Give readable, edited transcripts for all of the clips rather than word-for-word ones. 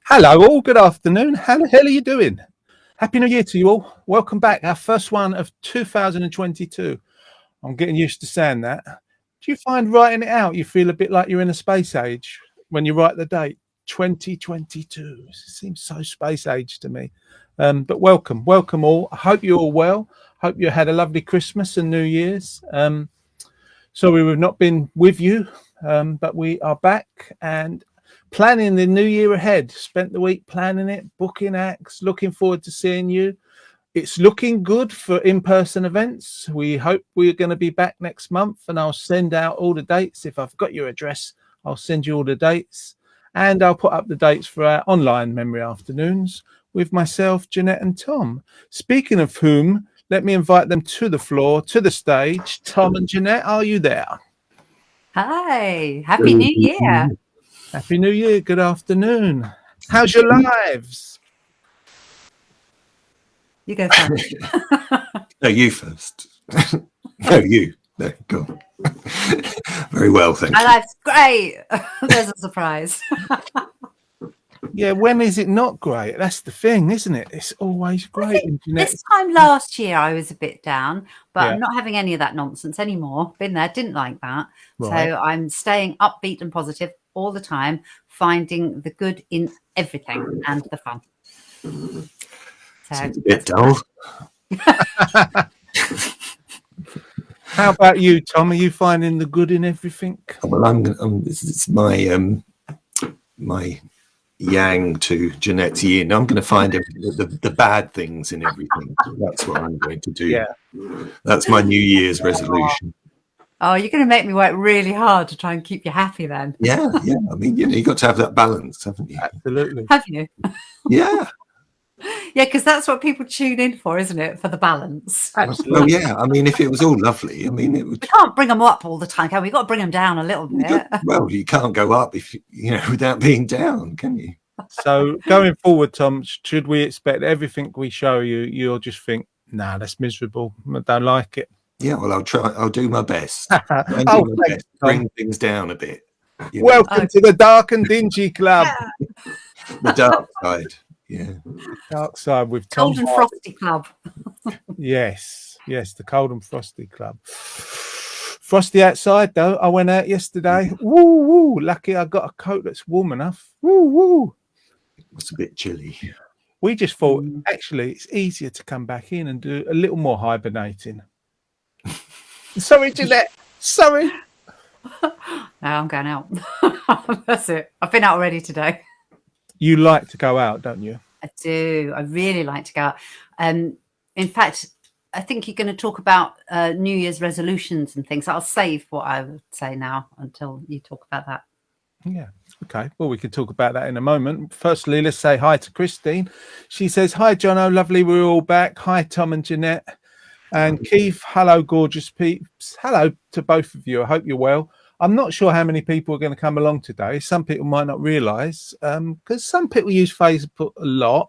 Hello all, good afternoon. How the hell are you doing? Happy New Year to you all. Welcome back. Our first one of 2022. I'm getting used to saying that. Do you find writing it out, you feel a bit like you're in a space age when you write the date? 2022. It seems so space age to me. But welcome all. I hope you're all well. Hope you had a lovely Christmas and New Year's. Sorry we've not been with you, but we are back and planning the new year ahead. Spent the week planning it, booking acts, looking forward to seeing you. It's looking good for in-person events. We hope we're going to be back next month, and I'll send out all the dates. If I've got your address, I'll send you all the dates, and I'll put up the dates for our online memory afternoons with myself, Jeanette and Tom. Speaking of whom, let me invite them to the floor, to the stage. Tom and Jeanette, are you there? Hi, Happy New Year. Happy New Year. Good afternoon. How's your lives? You go first. No, you first. No, you. No, go on. Very well, thank My you. life's great. There's a surprise. Yeah, when is it not great? That's the thing, isn't it? It's always great. This time last year I was a bit down, but Yeah. I'm not having any of that nonsense anymore. Been there, didn't like that. Right. So I'm staying upbeat and positive all the time, finding the good in everything and the fun. Sounds a bit dull. How about you, Tom? Are you finding the good in everything? Well, it's my my yang to Jeanette's yin. I'm going to find the bad things in everything. That's what I'm going to do. Yeah. That's my New Year's resolution. Oh, you're going to make me work really hard to try and keep you happy then. Yeah. I mean, you got to have that balance, haven't you? Absolutely. Have you? Yeah. Yeah, because that's what people tune in for, isn't it? For the balance. Well, yeah. I mean, if it was all lovely, I mean, it would. We can't bring them up all the time, can we? We've got to bring them down a little bit. Well, you can't go up if without being down, can you? So going forward, Tom, should we expect everything we show you, you'll just think, nah, that's miserable. I don't like it. Yeah, well, I'll try. I'll do my best. Thanks, Bring things down a bit. Welcome to the dark and dingy club. The dark side. Yeah. Dark side with Tom. Cold and Frosty Club. Yes, the Cold and Frosty Club. Frosty outside though. I went out yesterday. Woo woo! Lucky I got a coat that's warm enough. Woo woo! It's a bit chilly. We just thought actually it's easier to come back in and do a little more hibernating. Sorry, Jeanette. Sorry. No, I'm going out. That's it. I've been out already today. You like to go out, don't you? I do. I really like to go out. In fact, I think you're going to talk about New Year's resolutions and things. I'll save what I would say now until you talk about that. Yeah. Okay. Well, we can talk about that in a moment. Firstly, let's say hi to Christine. She says, hi, Jono. Lovely. We're all back. Hi, Tom and Jeanette. And Keith, hello, gorgeous peeps. Hello to both of you. I hope you're well. I'm not sure how many people are going to come along today. Some people might not realise because some people use Facebook a lot.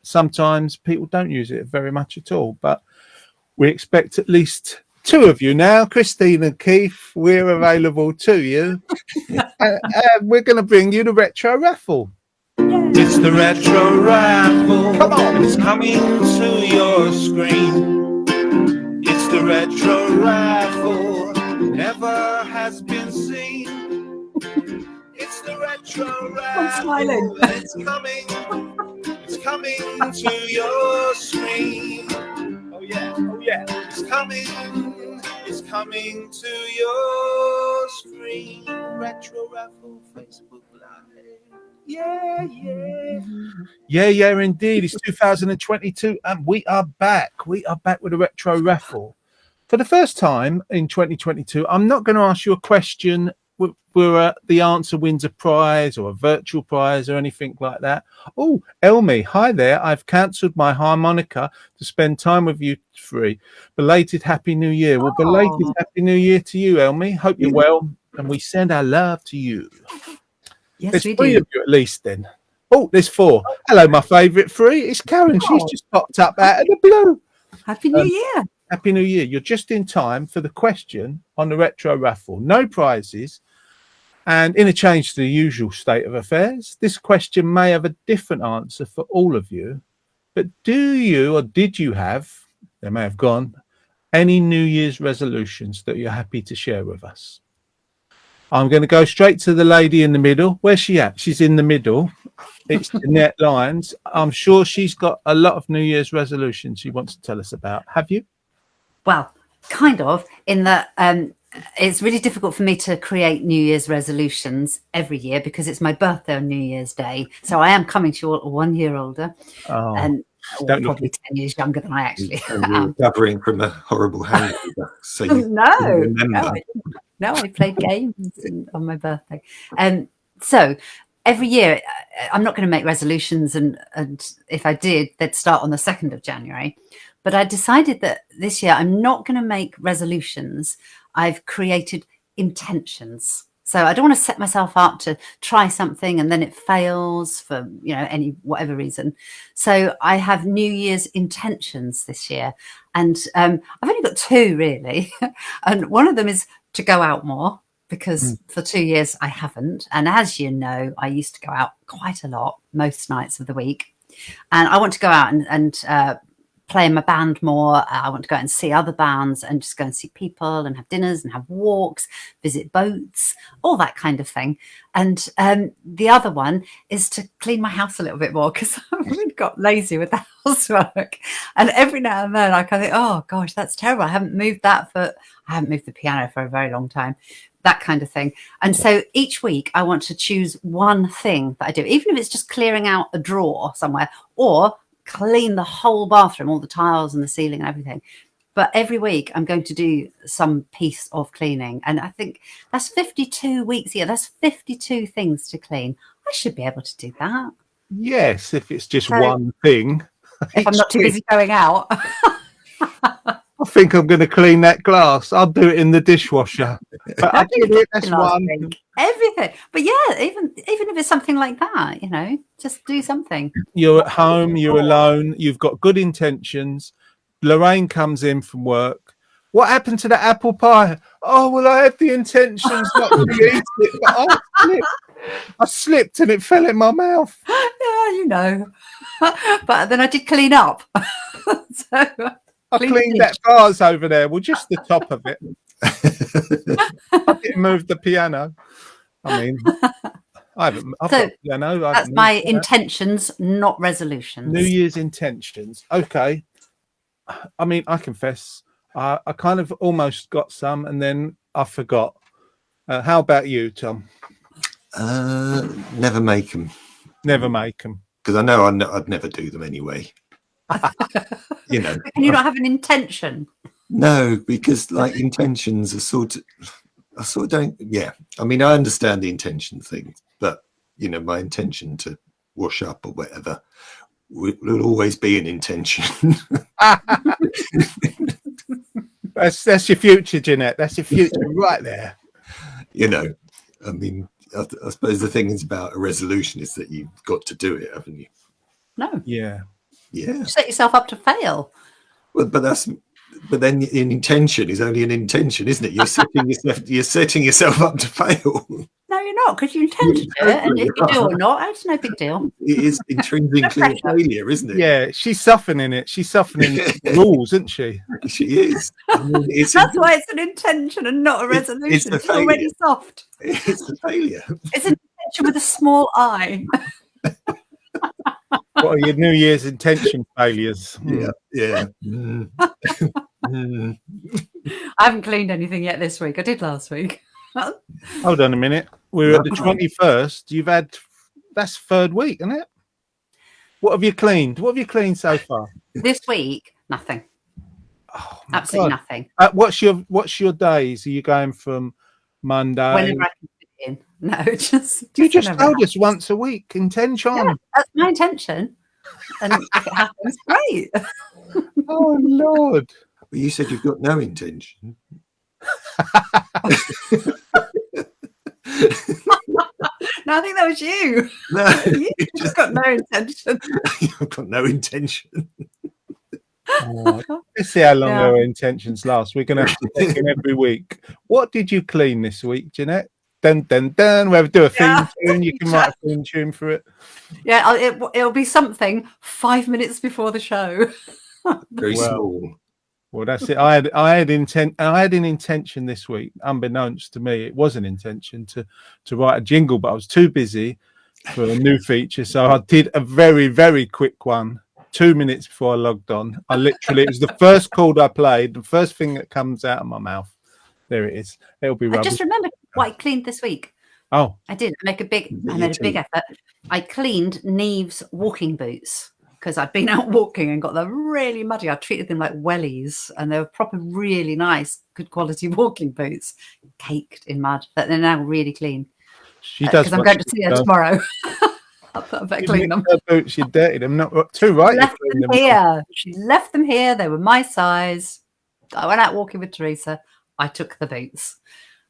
Sometimes people don't use it very much at all. But we expect at least two of you now, Christine and Keith. We're available to you. We're going to bring you the retro raffle. Yay. It's the retro raffle. Come on. It's coming to your screen. It's the retro raffle. Never has been seen. It's the retro raffle. I'm smiling. It's coming to your screen. Oh yeah. It's coming to your screen. Retro raffle, Facebook Live. Yeah, indeed. It's 2022 and we are back. We are back with a retro raffle. For the first time in 2022, I'm not going to ask you a question where the answer wins a prize or a virtual prize or anything like that. Oh, Elmi, hi there. I've cancelled my harmonica to spend time with you three. Belated Happy New Year. Well, belated Happy New Year to you, Elmi. Hope you're well, and we send our love to you. Yes, There's we three do. of you at least then. Oh, there's four. Hello, my favourite three. It's Karen. She's just popped up out of the blue. Happy New Year. Happy New Year. You're just in time for the question on the retro raffle. No prizes. And in a change to the usual state of affairs, this question may have a different answer for all of you. But do you or did you have, they may have gone, any New Year's resolutions that you're happy to share with us? I'm going to go straight to the lady in the middle. Where's she at? She's in the middle. It's Jeanette Lyons. I'm sure she's got a lot of New Year's resolutions she wants to tell us about. Have you? Well, kind of, in that it's really difficult for me to create New Year's resolutions every year because it's my birthday on New Year's Day. So I am coming to you all 1 year older and probably 10 years younger than I actually am. Recovering from a horrible hangover. So you No, I played games on my birthday. So every year, I'm not going to make resolutions, and if I did, they'd start on the 2nd of January. But I decided that this year I'm not going to make resolutions. I've created intentions. So I don't want to set myself up to try something and then it fails for, any whatever reason. So I have New Year's intentions this year. And I've only got two really. And one of them is to go out more, because for 2 years I haven't. And as you know, I used to go out quite a lot, most nights of the week. And I want to go out and play in my band more. I want to go out and see other bands and just go and see people and have dinners and have walks, visit boats, all that kind of thing. And the other one is to clean my house a little bit more, because I've really got lazy with the housework. And every now and then I kind of think, oh gosh, that's terrible. I haven't moved the piano for a very long time. That kind of thing. And so each week I want to choose one thing that I do, even if it's just clearing out a drawer somewhere or clean the whole bathroom, all the tiles and the ceiling and everything. But every week I'm going to do some piece of cleaning. And I think that's 52 weeks a year. That's 52 things to clean. I should be able to do that. Yes, if it's just one thing. If I'm not too busy going out. I think I'm going to clean that glass. I'll do it in the dishwasher. But I did it. That's one. Everything. But yeah, even if it's something like that, just do something. You're at home, you're alone, you've got good intentions. Lorraine comes in from work. What happened to the apple pie? Oh, well, I had the intentions not to eat it, but I slipped and it fell in my mouth. Yeah, But then I did clean up. I cleaned that vase over there. Well, just the top of it. I didn't move the piano. I mean, I've got piano. That's my intentions, not resolutions. New Year's intentions. Okay. I mean, I confess, I kind of almost got some and then I forgot. How about you, Tom? Never make them. Never make them. Because I know I'd never do them anyway. Can you not have an intention? No, because intentions are I sort of don't. Yeah, I mean, I understand the intention thing, but my intention to wash up or whatever will always be an intention. That's your future, Jeanette. That's your future right there. I mean, I suppose the thing is about a resolution is that you've got to do it, haven't you? No. Yeah. Yeah. You set yourself up to fail. Well, but then an intention is only an intention, isn't it? You're setting yourself up to fail. No, you're not, because you intend to do it, and if you do or not, it's no big deal. It is intrinsically a failure, isn't it? Yeah, she's softening it. She's softening the rules, isn't she? She is. I mean, That's why it's an intention and not a resolution. It's already soft. It's a failure. It's an intention with a small I. What are your New Year's intention failures? Yeah. I haven't cleaned anything yet this week. I did last week. Hold on a minute. We're at the 21st. That's third week, isn't it? What have you cleaned? What have you cleaned so far? This week, nothing. Oh, absolutely God. Nothing. What's your days? Are you going from Monday. Whenever I can fit it in. No, just You just whenever. told us once a week. Intention. Yeah, that's my intention. And if it happens, great. Oh Lord. Well, you said you've got no intention. No, I think that was you. No, You just got no intention. you've got no intention. Oh, let's see how long Yeah. our intentions last. We're going to have to take them every week. What did you clean this week, Jeanette? Dun dun dun. We'll do a theme Yeah. tune. You can write a theme tune for it. Yeah, it'll be something 5 minutes before the show. Very Well, small. Well, that's it. I had an intention this week, unbeknownst to me. It was an intention to write a jingle, but I was too busy for a new feature. So I did a very, very quick one 2 minutes before I logged on. It was the first chord I played, the first thing that comes out of my mouth. There it is. It'll be I rubbish. just remembered what I cleaned this week. Oh, I did I You made a big too. effort. I cleaned Neve's walking boots because I'd been out walking and got them really muddy. I treated them like wellies, and they were proper, really nice, good quality walking boots, caked in mud. But they're now really clean she does. because I'm going to see her tomorrow. I better clean them. Her boots, you dirtied them. Not too right. you Left cleaned them them. here. She left them here. They were my size. I went out walking with Teresa. I took the boots.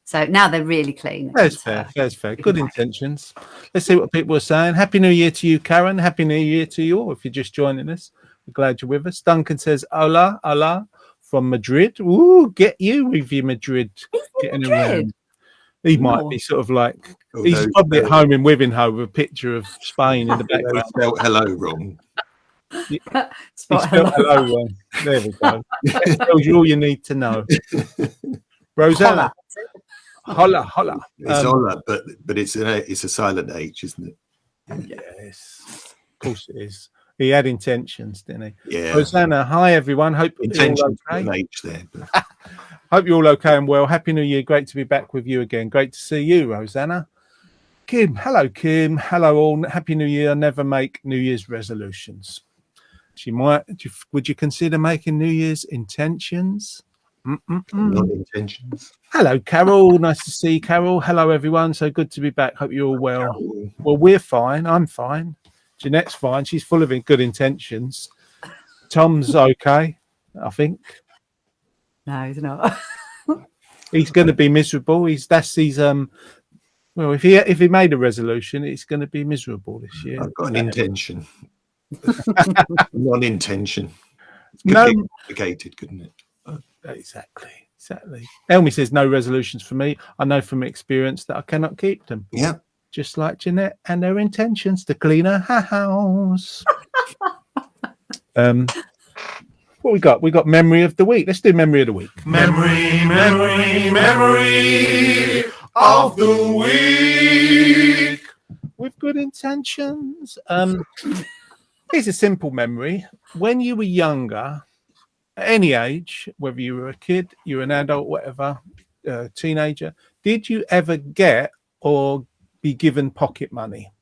So now they're really clean. That's And, fair. That's fair. Good back. intentions. Let's see what people are saying. Happy New Year to you, Karen. Happy New Year to you all. If you're just joining us, we're glad you're with us. Duncan says, "Hola, hola," from Madrid. Ooh, get you with your Madrid. He's in Getting Madrid. around. He might Oh. be sort of like Oh, he's no, probably at no, home in Wivenhoe with a picture of Spain in the they background. spelled hello wrong. He Spot spelled hello. hello wrong. There we go. That tells you all you need to know. Rosanna, holla, holla. It's Ola, but it's a silent H, isn't it? Yes, of course it is. He had intentions, didn't he? Yeah. Rosanna, hi everyone. Hope you're all Intention to okay. an H there. But Hope you're all okay and well. Happy New Year. Great to be back with you again. Great to see you, Rosanna. Kim, hello, Kim. Hello, all. Happy New Year. Never make New Year's resolutions. She might. Would you consider making New Year's intentions? not intentions. Hello, Carol. Nice to see you, Carol. Hello, everyone. So good to be back. Hope you're all well. Well, we're fine. I'm fine. Jeanette's fine. She's full of good intentions. Tom's okay, I think. No, he's not. He's going to be miserable. Well, if he made a resolution, it's going to be miserable this year. I've got an intention. Non-intention. It could No, get complicated, couldn't it? exactly. Elmi says no resolutions for me. I know from experience that I cannot keep them. Yeah. Just like Jeanette and her intentions to clean her house. What we got? We got memory of the week. Let's do memory of the week. Memory of the week. With good intentions. Here's a simple memory. When you were younger, at any age, whether you were a kid, you were an adult, whatever, teenager, did you ever get or be given pocket money?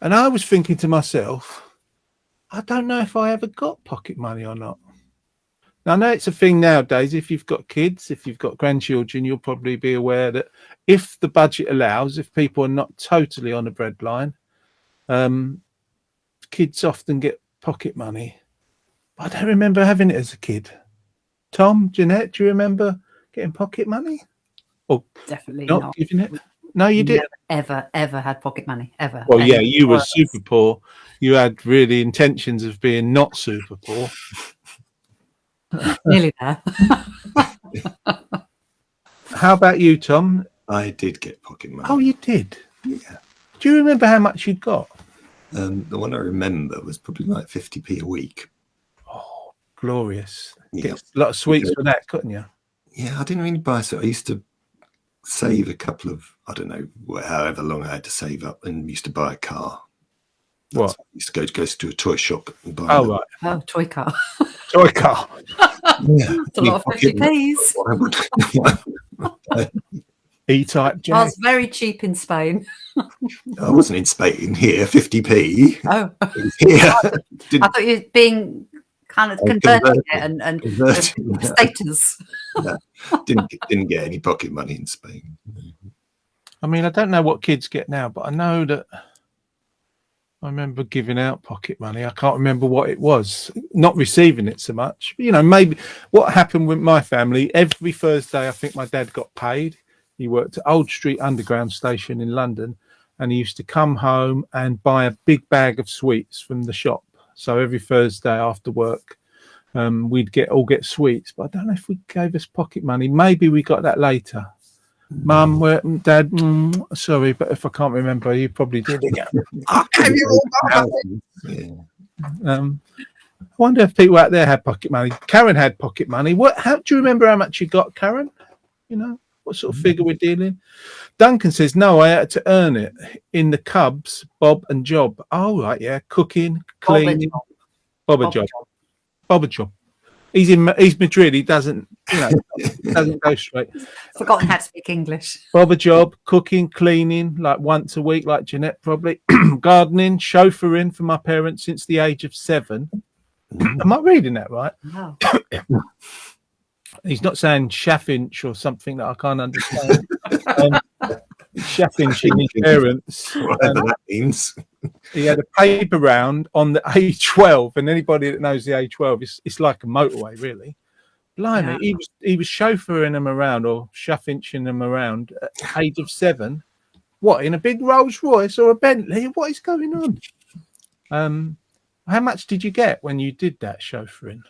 And I was thinking to myself, I don't know if I ever got pocket money or not. Now, I know it's a thing nowadays. If you've got kids, if you've got grandchildren, you'll probably be aware that if the budget allows, if people are not totally on a breadline, kids often get pocket money. I don't remember having it as a kid. Tom, Jeanette, do you remember getting pocket money? Or Definitely not not. giving it? No, you did. Never, ever had pocket money. Ever. Well, yeah, Ever. you were super poor. You had really intentions of being not super poor. Nearly there. How about you, Tom? I did get pocket money. Oh, you did. Yeah. Do you remember how much you got? The one I remember was probably like 50p a week. Oh, glorious. Yeah. Get a lot of sweets for that, couldn't you? Yeah, I didn't really buy so. I used to save a couple of, I don't know, however long I had to save up, and used to buy a car. What? I used to go to a toy shop and buy. Oh, them. right. Oh, toy car. Toy car. Yeah. It's a lot of 50p's. I would- E-type I jack. was very cheap in Spain. I wasn't in Spain here, 50p. Oh, It was here. I thought you were being kind of Oh, converting converting. it and Converting, yeah. status. No, didn't get any pocket money in Spain. I mean, I don't know what kids get now, but I know that I remember giving out pocket money. I can't remember what it was, not receiving it so much. But, maybe what happened with my family, every Thursday, I think my dad got paid. He worked at Old Street Underground Station in London, and he used to come home and buy a big bag of sweets from the shop. So every Thursday after work, we'd all get sweets. But I don't know if we gave us pocket money. Maybe we got that later. Mum, Dad, sorry, but if I can't remember, you probably did again. I wonder if people out there had pocket money. Karen had pocket money. How do you remember how much you got, Karen? What sort of figure we're dealing? Duncan says, no, I had to earn it in the Cubs, Bob and Job. Oh, right, yeah. Cooking, cleaning. Bob a job. He's Madrid. He doesn't go straight. Forgotten how to speak English. Bob a job, cooking, cleaning, like once a week, like Jeanette probably. Gardening, chauffeuring for my parents since the age of 7. Am I reading that right? Wow. He's not saying chaffinch or something that I can't understand. Chaffinching his parents. Whatever that means. He had a paper round on the A12, and anybody that knows the A12, it's like a motorway, really. Blimey, Yeah. he was chauffeuring them around or chaffinching them around at the age of 7. What, in a big Rolls Royce or a Bentley? What is going on? How much did you get when you did that chauffeuring?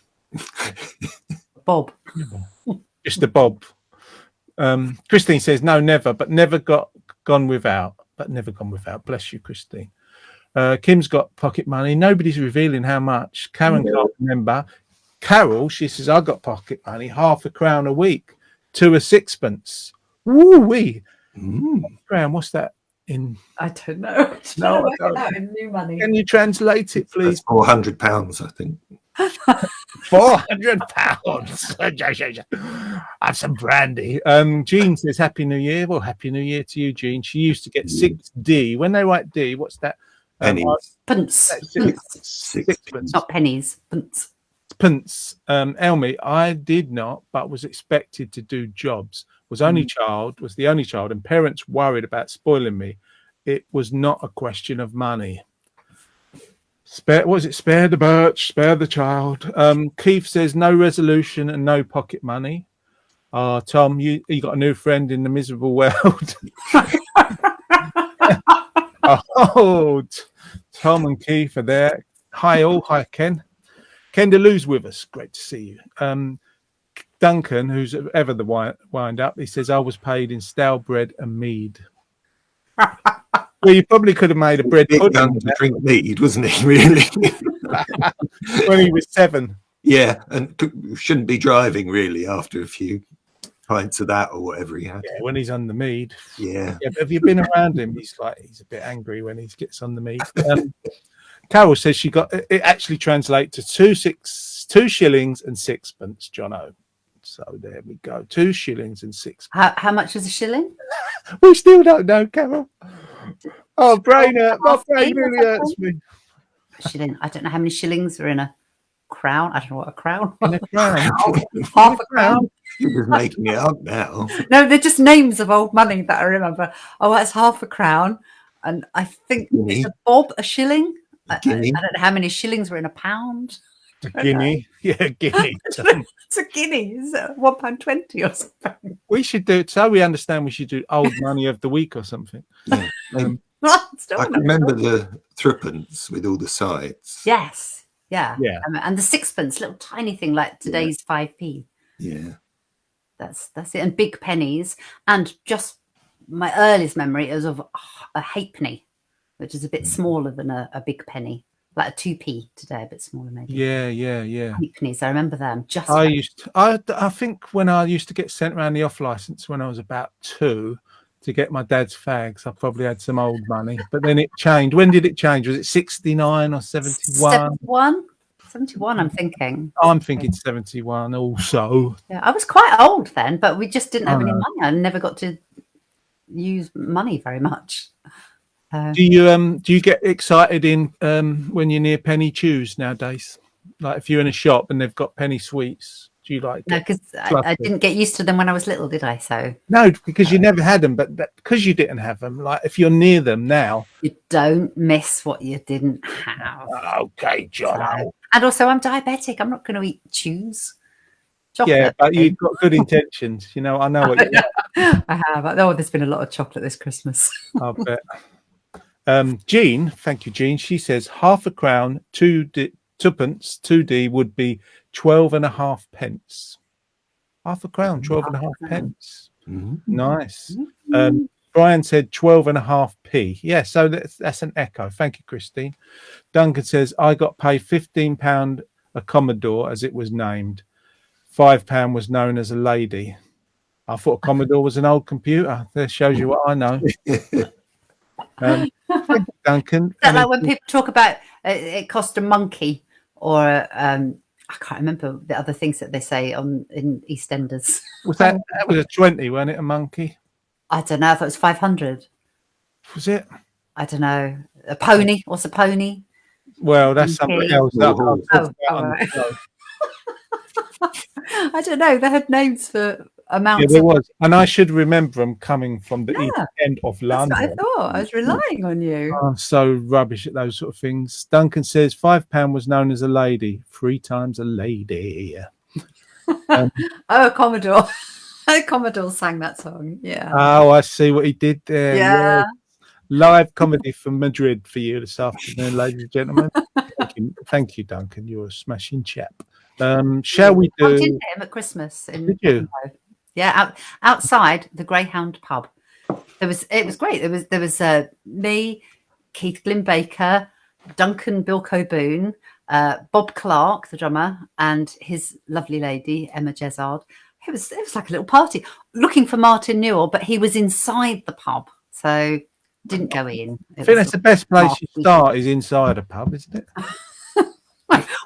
Bob. Just a bob. Christine says no, never, but never gone without. Bless you, Christine. Kim's got pocket money. Nobody's revealing how much. Karen can't remember. Carol, she says, I got pocket money, £0.50 a week to a 6pence. Woo-wee. Crown, what's that in? I don't know. No, I don't don't. know. In new money. Can you translate it, please? That's £400, I think. £400. Have some brandy. Jean says Happy New Year. Well, Happy New Year to you, Jean. She used to get 6D. When they write D, what's that? Pennies. Pence. Sixpence. Not pennies. Pence. Pence. Elmi, I did not, but was expected to do jobs. Was the only child, and parents worried about spoiling me. It was not a question of money. Spare the birch, spare the child. Keith says no resolution and no pocket money. Tom, you got a new friend in the miserable world. Tom and Keith are there. Hi all, hi Ken. Ken DeLue's with us. Great to see you. Duncan, who's ever the wind up, he says I was paid in stale bread and mead. Well, you probably could have made a bread pudding. To drink mead, wasn't he? Really? When he was 7. Yeah, and shouldn't be driving really after a few pints of that or whatever he had. Yeah, when he's on the mead. Yeah. But have you been around him? He's a bit angry when he gets on the mead. Carol says she got it. Actually translates to 2 shillings and 6pence, Jono. So there we go. 2 shillings and 6. How much is a shilling? We still don't know, Carol. Oh, brain hurt. My brain really hurts me. A shilling. I don't know how many shillings are in a crown. I don't know what a crown. In a crown. Half a crown. You're just making it up now. No, they're just names of old money that I remember. Oh, that's half a crown. And I think it's a bob, a shilling. I don't know how many shillings were in a pound. A guinea. Yeah, guinea. It's a guinea. Is it £1.20 or something? We should do it so we understand. We should do old money of the week or something. Yeah. I can remember the threepence with all the sides. Yes. Yeah. And the 6pence, little tiny thing like today's 5p. Yeah. That's it. And big pennies. And just my earliest memory is of a halfpenny, which is a bit smaller than a big penny. Like a 2p today, a bit smaller maybe. Yeah. Halfpennies, I remember them. I think when I used to get sent around the off license when I was about 2 to get my dad's fags, I probably had some old money. But then it changed. When did it change? Was it 69 or 71? 71, I'm thinking. I'm thinking 71 also. Yeah, I was quite old then, but we just didn't have any money. I never got to use money very much. Do you get excited when you're near Penny Chews nowadays? Like if you're in a shop and they've got penny sweets, Do you like No, it? because I Fluffy. didn't get used to them when I was little, did I? So No, because you never had them, but because you didn't have them, like if you're near them now. you don't miss what you didn't have. Okay, John. So- and also, I'm diabetic. I'm not going to eat chews. Yeah, Chocolate. but you've got good intentions. You know, I know what you I have. Oh, there's been a lot of chocolate this Christmas. I bet. Jean, thank you, Jean. She says half a crown, twopence, 2D would be 12.5 pence. Half a crown, 12.5 pence. Mhm. Nice. Brian said 12.5p. Yeah, so that's an echo. Thank you, Christine. Duncan says I got paid £15 a Commodore as it was named. £5 was known as a lady. I thought a Commodore was an old computer. That shows you what I know. Thank you, Duncan. Is that like when people talk about it cost a monkey, or I can't remember the other things that they say in EastEnders. That was a 20, wasn't it? A monkey? I don't know. I thought it was 500. Was it? I don't know. A pony? What's a pony? Well, that's something Monkey. else. That I'll talk Oh, about on the right. show. I don't know. They had names for amounts. Yeah, there of, was, and I should remember them coming from the east Yeah, end of that's what I London. thought. I was relying on you. I'm so rubbish at those sort of things. Duncan says £5 was known as a lady, 3 times a lady. Oh, a Commodore. Commodore sang that song. Yeah. Oh, I see what he did there. Yeah. Live comedy from Madrid for you this afternoon, ladies and gentlemen. Thank you, Duncan. You're a smashing chap. Shall we I do? did him at Christmas. Did you? Yeah, outside the Greyhound pub. It was great. There was me, Keith Glyn Baker, Duncan Bilko Boone, Bob Clark, the drummer, and his lovely lady Emma Jezard. It was like a little party. Looking for Martin Newell, but he was inside the pub, so didn't go in. I think that's the best place you start is inside a pub, isn't it?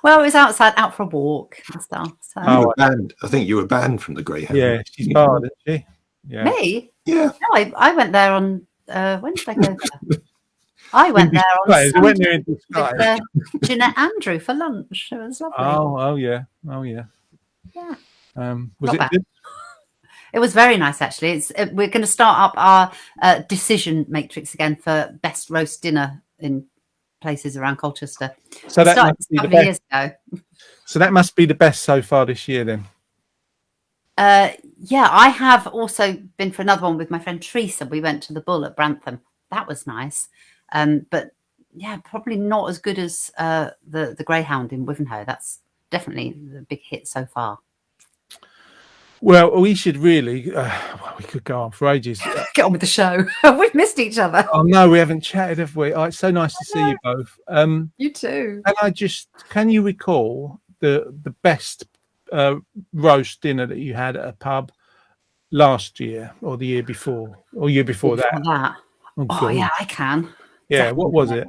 Well, it was outside, out for a walk and stuff. So. You were banned. I think you were banned from the Greyhound. Yeah, she's barred, isn't she? Yeah. Me? Yeah. No, I went there on when did I go there? I went there on Disguise. You went there in Sunday disguise. with Jeanette Andrew for lunch. It was lovely. Oh yeah. Yeah. Was Not it bad. good? It was very nice, actually. We're going to start up our decision matrix again for best roast dinner in places around Colchester. So We that started must be a the couple of best. years ago. So that must be the best so far this year, then. Yeah, I have also been for another one with my friend Teresa. We went to the Bull at Brantham. That was nice. But yeah, probably not as good as the Greyhound in Wivenhoe. That's definitely the big hit so far. Well, we should really. We could go on for ages. Get on with the show. We've missed each other. Oh no, we haven't chatted, have we? Oh, it's so nice to see you both. You too. Can you recall the best roast dinner that you had at a pub last year or the year before or year before that? Oh, God. yeah, I can. Yeah, what was it?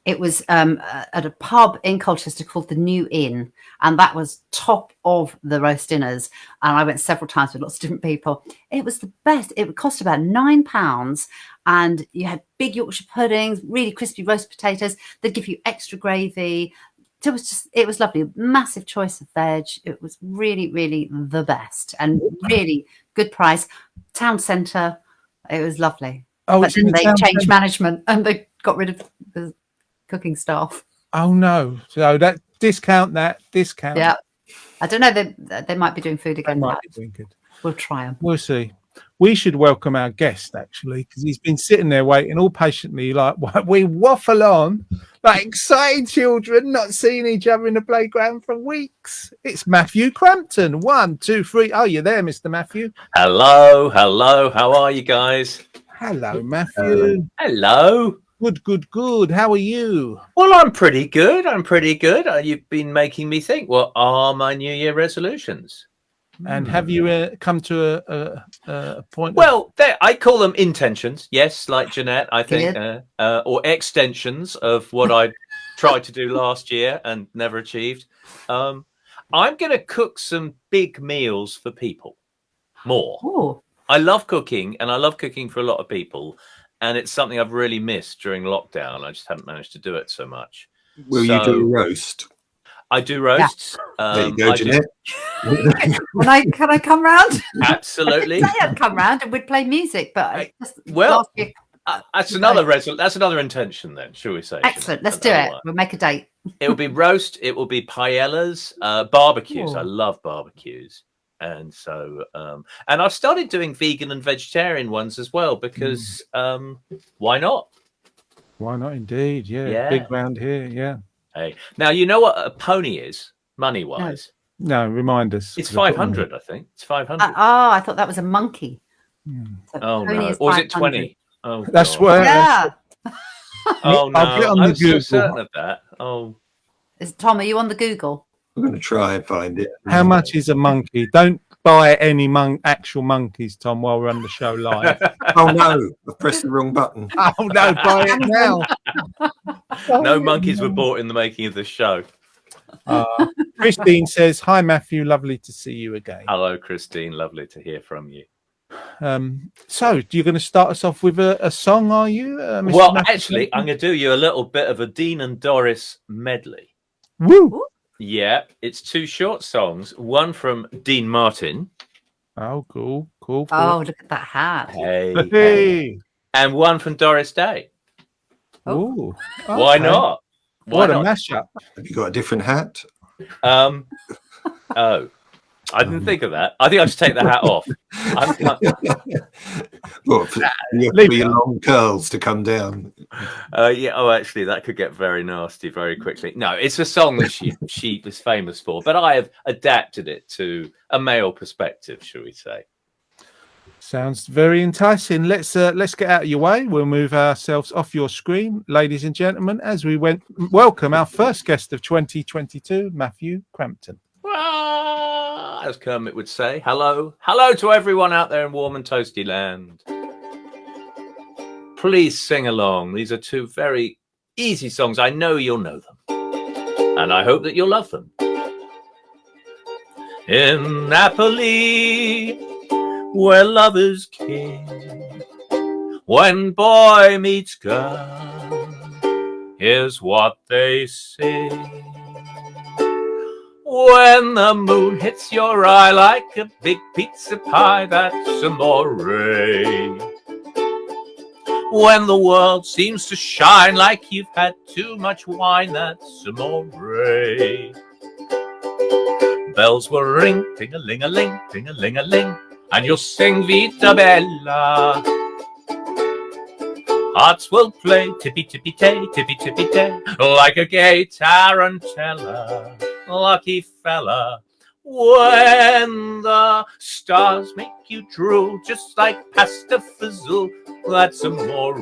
It was at a pub in Colchester called the New Inn, and that was top of the roast dinners. And I went several times with lots of different people. It was the best. It would cost about £9, and you had big Yorkshire puddings, really crispy roast potatoes. They'd give you extra gravy. It was lovely. Massive choice of veg. It was really, really the best, and really good price. Town centre. It was lovely. Oh, But it's in then the they town changed centre. management and they got rid of the cooking staff. Oh no! So that discount. Yeah, I don't know. They might be doing food They again. might But be doing good. we'll try them. We'll see. We should welcome our guest actually, because he's been sitting there waiting all patiently, like we waffle on like excited children, not seeing each other in the playground for weeks. It's Matthew Crampton. 1, 2, 3. Oh, you're there, Mr. Matthew. Hello. How are you guys? Hello, Matthew. Hello. Good. How are you? Well, I'm pretty good. You've been making me think. What are my New Year resolutions? And have you come to a point? Well, I call them intentions. Yes, like Jeanette, I think, or extensions of what I tried to do last year and never achieved. I'm going to cook some big meals for people. More. Oh, I love cooking, and I love cooking for a lot of people. And it's something I've really missed during lockdown. I just haven't managed to do it so much. Will you do a roast? I do roasts. There you go, I do- Jeanette. Can I come round? Absolutely. Say I'd come round and we'd play music, but Right. just Well, last year- That's another intention then, shall we say? excellent. Let's do Another it. one. We'll make a date. It will be roast. It will be paellas, barbecues. Oh. I love barbecues, and so and I've started doing vegan and vegetarian ones as well because why not? Why not? Indeed, yeah. Yeah. Big round here, yeah. Hey, now you know what a pony is money wise. No, remind us. It's 'cause I've got 500, I think. It's 500. I thought that was a monkey. Hmm. So Oh pony no, is or is it 500. 20? Oh, That's God. where. Yeah. Oh no, I'll get on the I'm so Google. certain of that. Oh, Tom, are you on the Google? I'm going to try and find it. How much is a monkey? Don't buy any actual monkeys, Tom, while we're on the show live. Oh no, I pressed the wrong button. Oh no, buy it now. no monkeys were bought in the making of this show. Christine says, "Hi Matthew, lovely to see you again." Hello, Christine. Lovely to hear from you. So, you're going to start us off with a song, are you? Mr. Well, Matthew? actually, I'm going to do you a little bit of a Dean and Doris medley. Woo! Yeah, it's two short songs. One from Dean Martin. Oh, cool. Oh, look at that hat. Hey, Hey. and one from Doris Day. Ooh. Why Okay. not? Why What a not? mashup. Have you got a different hat? Oh, I didn't think of that. I think I'll just take the hat off. Well, for your long curls to come down. Yeah. Oh, actually, that could get very nasty very quickly. No, it's a song that she was famous for, but I have adapted it to a male perspective, shall we say? Sounds very enticing. Let's get out of your way. We'll move ourselves off your screen, ladies and gentlemen, as we welcome our first guest of 2022, Matthew Crampton. As Kermit would say, hello to everyone out there in warm and toasty land. Please sing along. These are two very easy songs. I know you'll know them, and I hope that you'll love them. In Napoli, where love is king, when boy meets girl, here's what they sing. When the moon hits your eye like a big pizza pie, that's amore. When the world seems to shine like you've had too much wine, that's amore. Bells will ring, ting-a-ling-a-ling, ting-a-ling-a-ling, and you'll sing Vita Bella. Hearts will play tippy-tippy-tay, like a gay tarantella. Lucky fella, when the stars make you drool, just like pasta fazool, that's amore.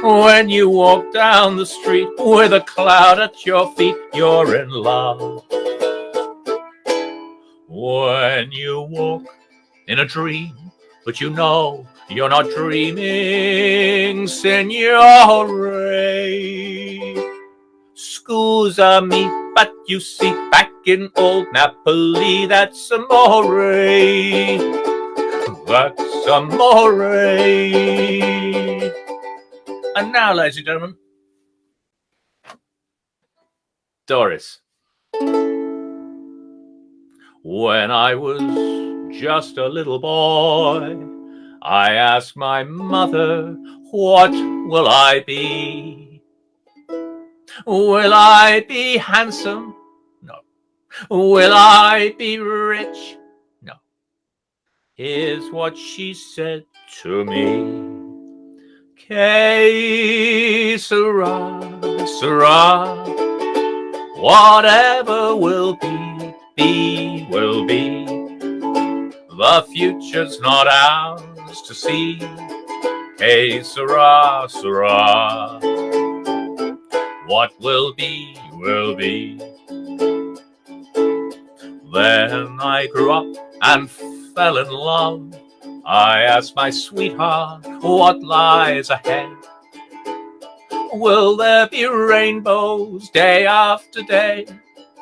When you walk down the street with a cloud at your feet, you're in love. When you walk in a dream, but you know you're not dreaming, signore. Scusami, but you see, back in old Napoli, that's amore. That's amore. And now, ladies and gentlemen, Doris. When I was just a little boy, I asked my mother, what will I be? Will I be handsome? No. Will I be rich? No. Here's what she said to me. Que sera, sera. Whatever will be, will be. The future's not ours to see. Que sera, sera. What will be, will be. Then I grew up and fell in love. I asked my sweetheart what lies ahead. Will there be rainbows day after day?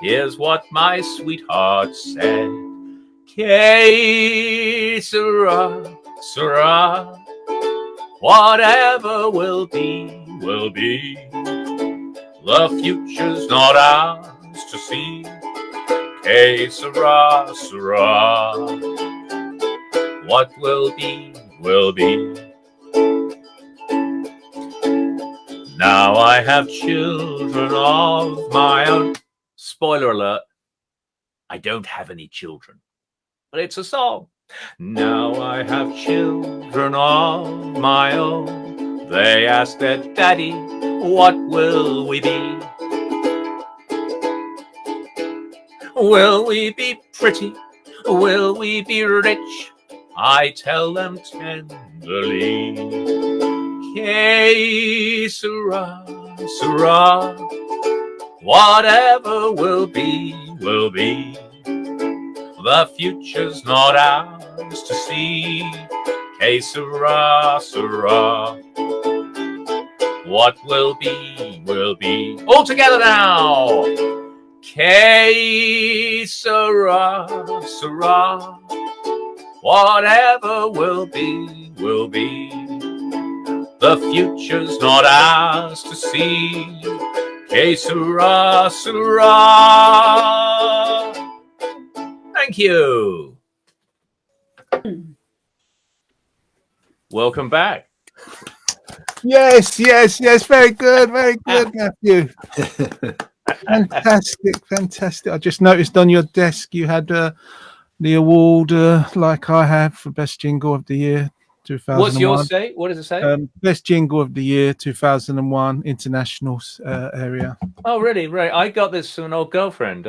Here's what my sweetheart said. Que sera, sera. Whatever will be, will be. The future's not ours to see. Que sera, sera. What will be, will be. Now I have children of my own. Spoiler alert, I don't have any children, but it's a song. Now I have children of my own. They ask their daddy, what will we be? Will we be pretty? Will we be rich? I tell them tenderly. Que sera, sera. Whatever will be, will be. The future's not ours to see. Que sera, sera. What will be, will be. All together now. Que sera, sera. Whatever will be, will be. The future's not ours to see. Que sera, sera. Thank you. Welcome back. Yes. Very good, Matthew. Fantastic. I just noticed on your desk you had the award, like I have, for best jingle of the year 2001. What's yours say? What does it say? Best jingle of the year 2001 international area. Oh, really? Right. I got this from an old girlfriend.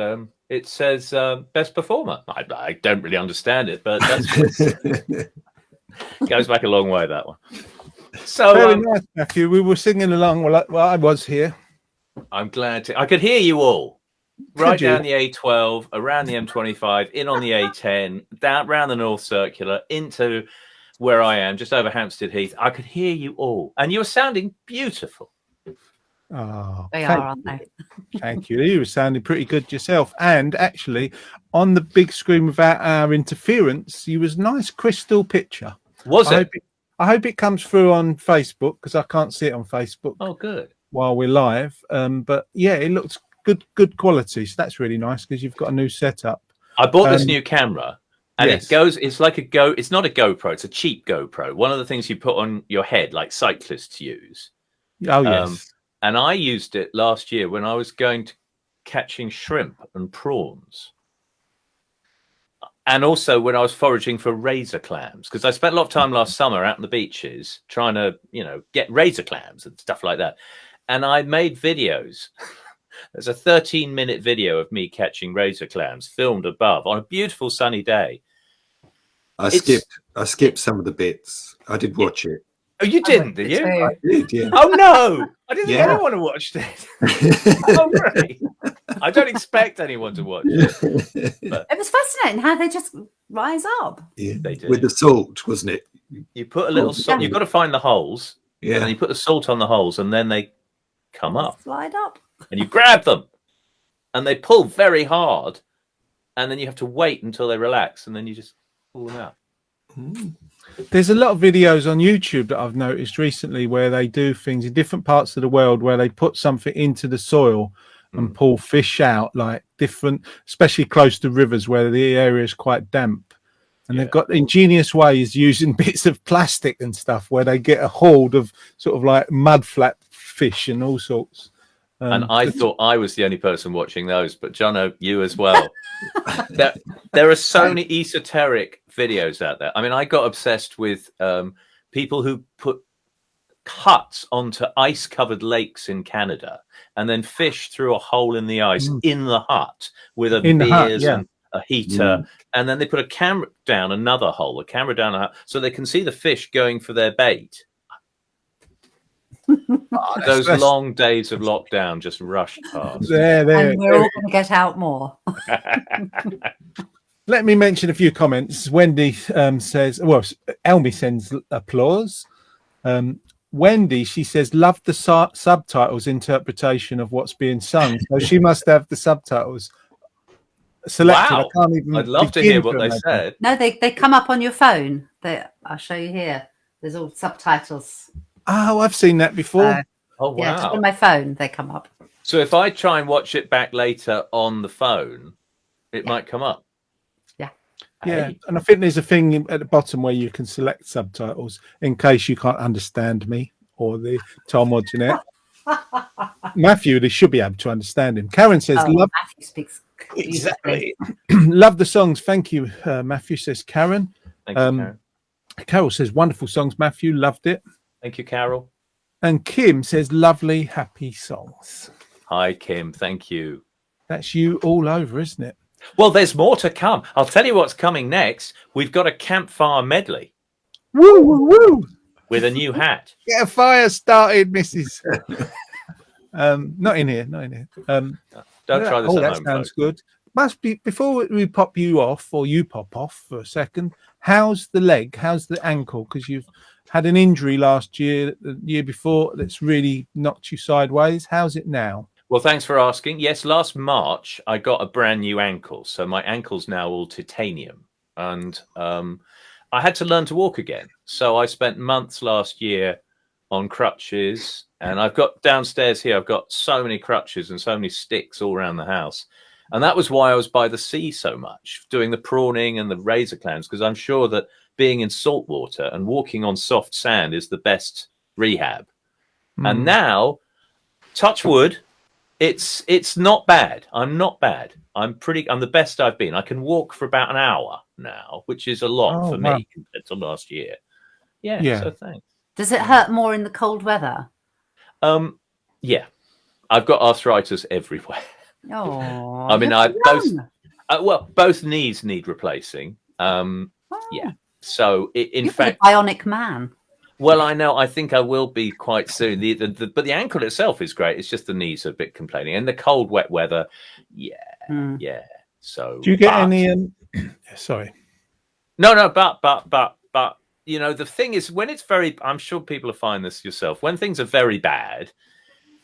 It says best performer. I don't really understand it, but that's goes back a long way, that one. So very nice, Matthew. We were singing along while I was here. I'm glad to. I could hear you all. Right you? down the A12, around the M25, in on the A10, down round the North Circular, into where I am, just over Hampstead Heath. I could hear you all, and you were sounding beautiful. Oh, They are, aren't they? Thank you. You were sounding pretty good yourself. And actually, on the big screen without our interference, you was nice crystal picture. Was it? I hope it comes through on Facebook, because I can't see it on Facebook. Oh, good. While we're live. But yeah, it looks good quality. So that's really nice, because you've got a new setup. I bought this new camera. And yes. it goes, it's like it's not a GoPro, it's a cheap GoPro. One of the things you put on your head, like cyclists use. Oh, yes. And I used it last year when I was going to catching shrimp and prawns. And also when I was foraging for razor clams, because I spent a lot of time last summer out on the beaches trying to, get razor clams and stuff like that. And I made videos. There's a 13-minute video of me catching razor clams filmed above on a beautiful sunny day. I skipped some of the bits. I did watch it. Oh, you didn't, did you? I did, yeah. Oh, no. I didn't think anyone watched it. Oh, really? I don't expect anyone to watch it. But It was fascinating how they just rise up. Yeah. They do. With the salt, wasn't it? You put a little salt. You've got to find the holes. Yeah. And then you put the salt on the holes, and then they come up. Slide up. And you grab them. And they pull very hard. And then you have to wait until they relax, and then you just pull them out. There's a lot of videos on YouTube that I've noticed recently where they do things in different parts of the world where they put something into the soil and pull fish out, like different, especially close to rivers where the area is quite damp. And they've got ingenious ways using bits of plastic and stuff where they get a hold of sort of like mud flat fish and all sorts. And I thought I was the only person watching those, but Jono, you as well. There are so many esoteric videos out there. I mean, I got obsessed with people who put huts onto ice-covered lakes in Canada and then fish through a hole in the ice in the hut with beers and a heater. And then they put a camera down another hole, a camera down a hut, so they can see the fish going for their bait. Those long days of lockdown just rushed past. And we're all going to get out more. Let me mention a few comments. Wendy says, well, Elmi sends applause. Wendy, she says, love the subtitles interpretation of what's being sung. So she must have the subtitles selected. Wow. I can't even I'd love to hear what they said. No, they come up on your phone. I'll show you here. There's all subtitles. Oh, I've seen that before. Oh, Yeah, wow. just on my phone they come up. So if I try and watch it back later on the phone, it might come up. Yeah. Yeah, Hey. and I think there's a thing at the bottom where you can select subtitles in case you can't understand me or the Tom or Jeanette. Matthew, they should be able to understand him. Karen says, "Love Matthew speaks beautifully. love the songs." Thank you, Matthew. Says Karen. Thank you, Karen. Carol says, "Wonderful songs, Matthew. Loved it." Thank you, Carol. And Kim says, "Lovely, happy songs." Hi, Kim. Thank you. That's you all over, isn't it? Well, there's more to come. I'll tell you what's coming next. We've got a campfire medley Woo, woo, woo! with a new hat. Get a fire started, Mrs. Not in here, not in here. Don't try this Oh, at that home, sounds folks. good. Must be before we pop you off, or you pop off for a second. How's the leg? How's the ankle? Because you've had an injury last year, the year before, that's really knocked you sideways. How's it now? Well, thanks for asking. Yes, last March, I got a brand new ankle. So my ankle's now all titanium. And I had to learn to walk again. So I spent months last year on crutches. And I've got downstairs here, I've got so many crutches and so many sticks all around the house. And that was why I was by the sea so much, doing the prawning and the razor clams, because I'm sure that being in salt water and walking on soft sand is the best rehab. And now, touch wood, it's not bad. I'm not bad. I'm the best I've been. I can walk for about an hour now, which is a lot for me compared to last year. Yeah. So thanks. Does it hurt more in the cold weather? Yeah. I've got arthritis everywhere. Oh, I mean, both knees need replacing. Yeah. So in You're fact, a bionic man. well, I know. I think I will be quite soon. But the ankle itself is great. It's just the knees are a bit complaining. And the cold, wet weather, yeah. So Do you get any? Sorry. No. But you know, the thing is, when it's very, I'm sure people find this yourself. When things are very bad,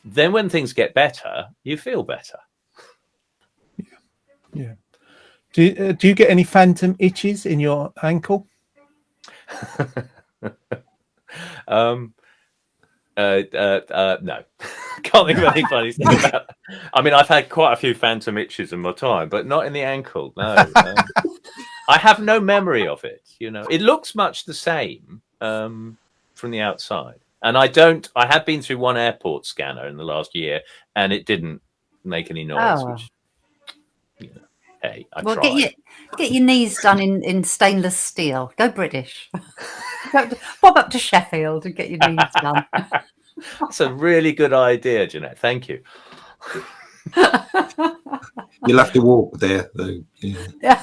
then when things get better, you feel better. Yeah. Do you get any phantom itches in your ankle? No. Can't think of any funny thing about that. I mean, I've had quite a few phantom itches in my time, but not in the ankle. No. I have no memory of it. You know, it looks much the same from the outside. And I have been through one airport scanner in the last year, and it didn't make any noise. Which, you know, hey, I tried. Get your knees done in stainless steel. Go British. Pop up to Sheffield and get your knees done. That's a really good idea, Jeanette. Thank you. You'll have to walk there, though. Yeah.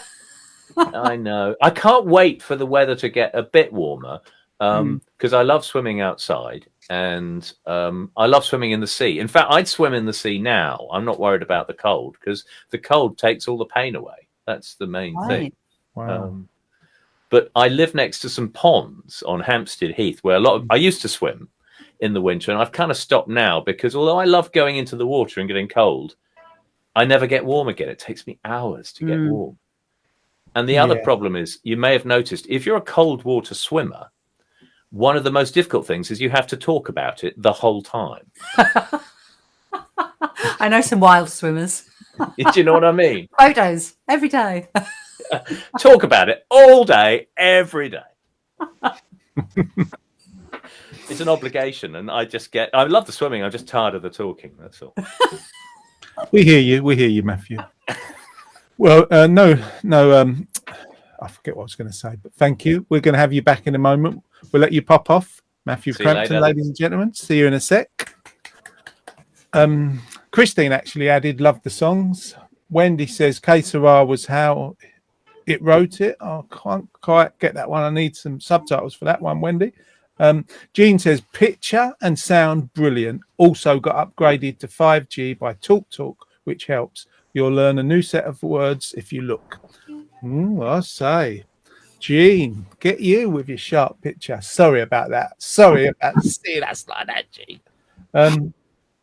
I know. I can't wait for the weather to get a bit warmer because I love swimming outside and I love swimming in the sea. In fact, I'd swim in the sea now. I'm not worried about the cold because the cold takes all the pain away. That's the main thing. Wow. But I live next to some ponds on Hampstead Heath where I used to swim in the winter, and I've kind of stopped now because although I love going into the water and getting cold, I never get warm again. It takes me hours to get warm. And the other problem is, you may have noticed, if you're a cold water swimmer, one of the most difficult things is you have to talk about it the whole time. I know some wild swimmers. Do you know what I mean? Photos every day. Talk about it all day, every day. It's an obligation, and I love the swimming. I'm just tired of the talking. That's all. We hear you, Matthew. Well, no. I forget what I was going to say, but thank you. We're going to have you back in a moment. We'll let you pop off, Matthew Crampton, ladies and gentlemen. See you in a sec. Christine actually added, "Love the songs." Wendy says, "Que sera" was how it wrote it. I can't quite get that one. I need some subtitles for that one, Wendy. Jean says, "Picture and sound brilliant. Also got upgraded to 5G by TalkTalk, which helps. You'll learn a new set of words if you look." I say, Jean, get you with your sharp picture. Sorry about that. Sorry about seeing us like that, Jean.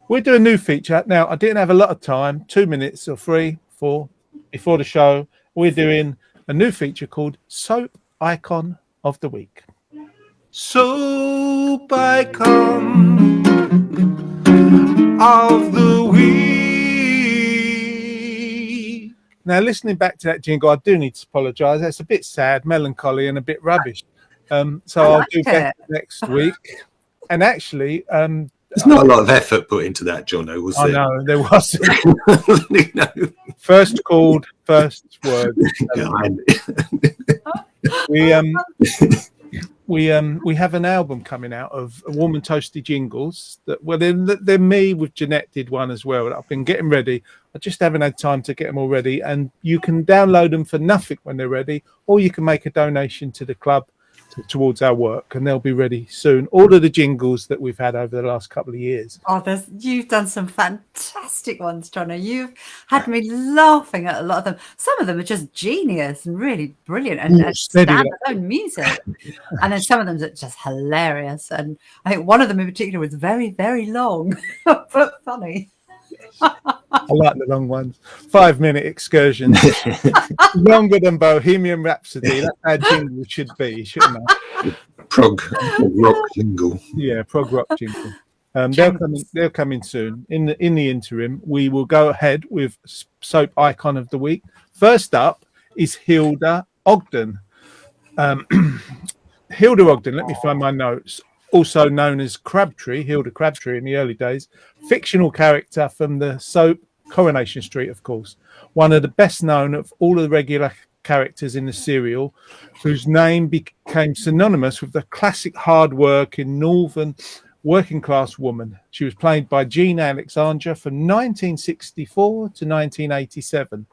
We're doing a new feature. Now, I didn't have a lot of time, 2 minutes or 3, 4 before the show. We're doing a new feature called Soap Icon of the Week. Soap icon of the week. Now, listening back to that jingle, I do need to apologise. That's a bit sad, melancholy, and a bit rubbish. So I'll do better next week. And actually, there's not a lot of effort put into that, Jono, was I there? know there wasn't. You know? First called, first word. We have an album coming out of Warm and Toasty Jingles. They're me with Jeanette did one as well. I've been getting ready. I just haven't had time to get them all ready. And you can download them for nothing when they're ready, or you can make a donation to the club towards our work, and they'll be ready soon. All of the jingles that we've had over the last couple of years. Oh, you've done some fantastic ones, Johnny. You've had me laughing at a lot of them. Some of them are just genius and really brilliant and stand their own music. And then some of them are just hilarious. And I think one of them in particular was very, very long, but funny. I like the long ones. 5-minute excursions. Longer than Bohemian Rhapsody. That's how jingle should be, shouldn't it? Prog rock jingle. Yeah, prog rock jingle. They're coming soon. In the interim, we will go ahead with soap icon of the week. First up is Hilda Ogden. Hilda Ogden, let me find my notes. Also known as Crabtree, Hilda Crabtree in the early days, fictional character from the soap Coronation Street, of course. One of the best known of all of the regular characters in the serial, whose name became synonymous with the classic hard-working northern working-class woman. She was played by Jean Alexandra from 1964 to 1987.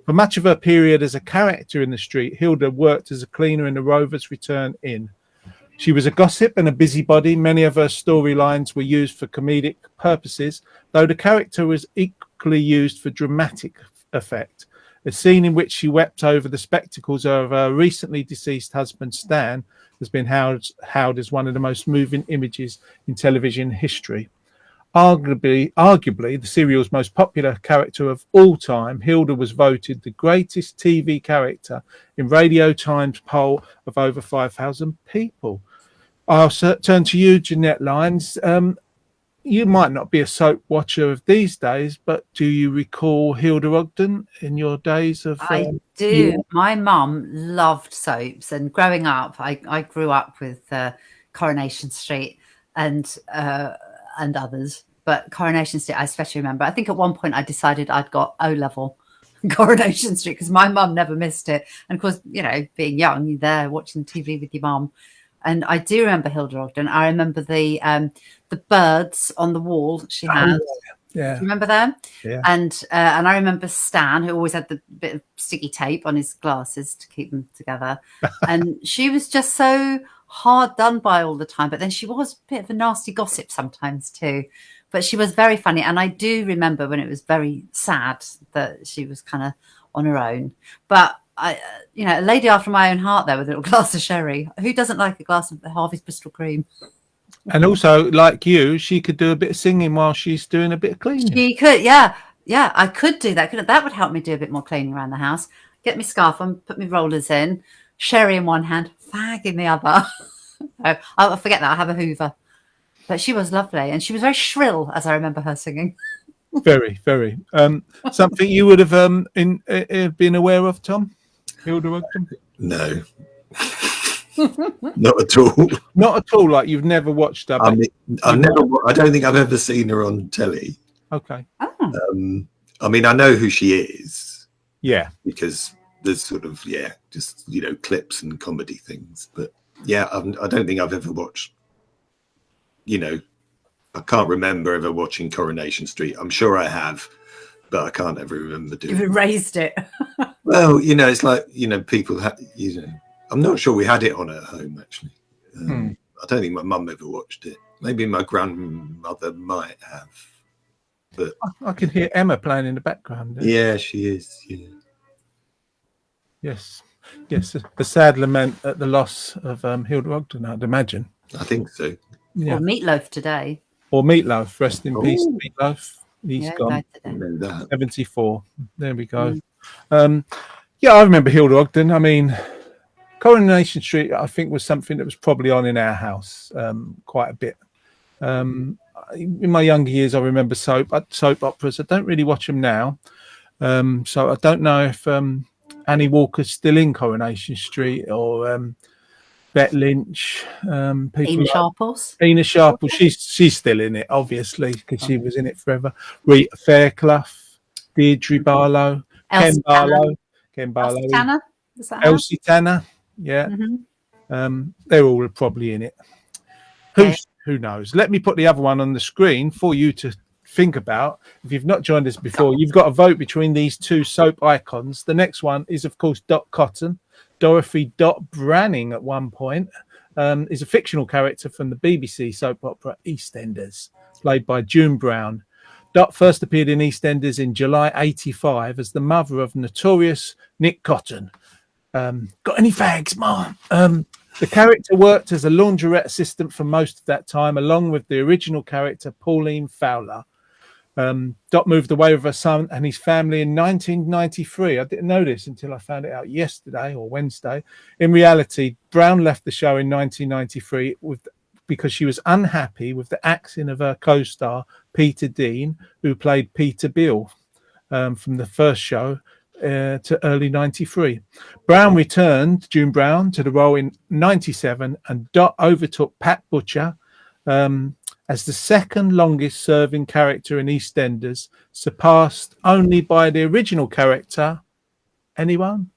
For much of her period as a character in the street, Hilda worked as a cleaner in the Rovers Return Inn. She was a gossip and a busybody. Many of her storylines were used for comedic purposes, though the character was equally used for dramatic effect. A scene in which she wept over the spectacles of her recently deceased husband, Stan, has been hailed as one of the most moving images in television history. Arguably the serial's most popular character of all time, Hilda was voted the greatest TV character in Radio Times poll of over 5,000 people. I'll turn to you, Jeanette Lyons. You might not be a soap watcher of these days, but do you recall Hilda Ogden in your days of... I do. Yeah. My mum loved soaps, and growing up, I grew up with Coronation Street and others, but Coronation Street I especially remember. I think at one point I decided I'd got O-level Coronation Street because my mum never missed it. And of course, you know, being young, you're there watching TV with your mum. And I do remember Hilda Ogden. I remember the birds on the wall she had. Yeah. Do you remember them? Yeah. And I remember Stan, who always had the bit of sticky tape on his glasses to keep them together. And she was just so hard done by all the time. But then she was a bit of a nasty gossip sometimes too. But she was very funny. And I do remember when it was very sad that she was kind of on her own. But a lady after my own heart there with a little glass of sherry. Who doesn't like a glass of Harvey's Bristol Cream? And also, like you, she could do a bit of singing while she's doing a bit of cleaning. She could, yeah. Yeah, I could do that. That would help me do a bit more cleaning around the house. Get my scarf on, put my rollers in, sherry in one hand, fag in the other. I'll forget that. I have a Hoover. But she was lovely. And she was very shrill, as I remember her singing. Very, very. Something you would have been aware of, Tom? Hilda Ogden? No. Not at all. Not at all. Like you've never watched her. I mean, I don't think I've ever seen her on telly. Okay. Oh. I mean, I know who she is. Yeah. Because there's sort of just clips and comedy things. But yeah, I don't think I've ever watched. I can't remember ever watching Coronation Street. I'm sure I have, but I can't ever remember doing. You've erased it. Well, it's like people I'm not sure we had it on at home, actually. I don't think my mum ever watched it. Maybe my grandmother might have. But I can hear Emma playing in the background. Yeah, she is. Yeah. Yes. A sad lament at the loss of Hilda Ogden, I'd imagine. I think so. Yeah. Or Meatloaf today. Or Meatloaf. Rest in peace, Meatloaf. He's gone. 74. There we go. I remember Hilda Ogden. I mean, Coronation Street, I think, was something that was probably on in our house quite a bit. in my younger years, I remember soap operas. I don't really watch them now. So I don't know if Annie Walker's still in Coronation Street or Bette Lynch. People Ina like Sharples. Ina Sharple, she's still in it, obviously, because she was in it forever. Rita Fairclough, Deirdre Barlow, Elsie Ken Barlow, Elsie Tanner. Is that her? Elsie Tanner. Yeah, they're all probably in it. Who knows? Let me put the other one on the screen for you to think about. If you've not joined us before, you've got to vote between these two soap icons. The next one is, of course, Dot Cotton. Dorothy Dot Branning at one point is a fictional character from the BBC soap opera EastEnders, played by June Brown. Dot first appeared in EastEnders in July '85 as the mother of notorious Nick Cotton. Got any fags, Ma? The character worked as a laundrette assistant for most of that time, along with the original character Pauline Fowler. Dot moved away with her son and his family in 1993. I didn't know this until I found it out yesterday or Wednesday. In reality, Brown left the show in 1993 because she was unhappy with the acting of her co-star Peter Dean, who played Peter Beale from the first show to early 93. Brown returned, June Brown, to the role in 97, and Dot overtook Pat Butcher as the second longest serving character in EastEnders, surpassed only by the original character. Anyone?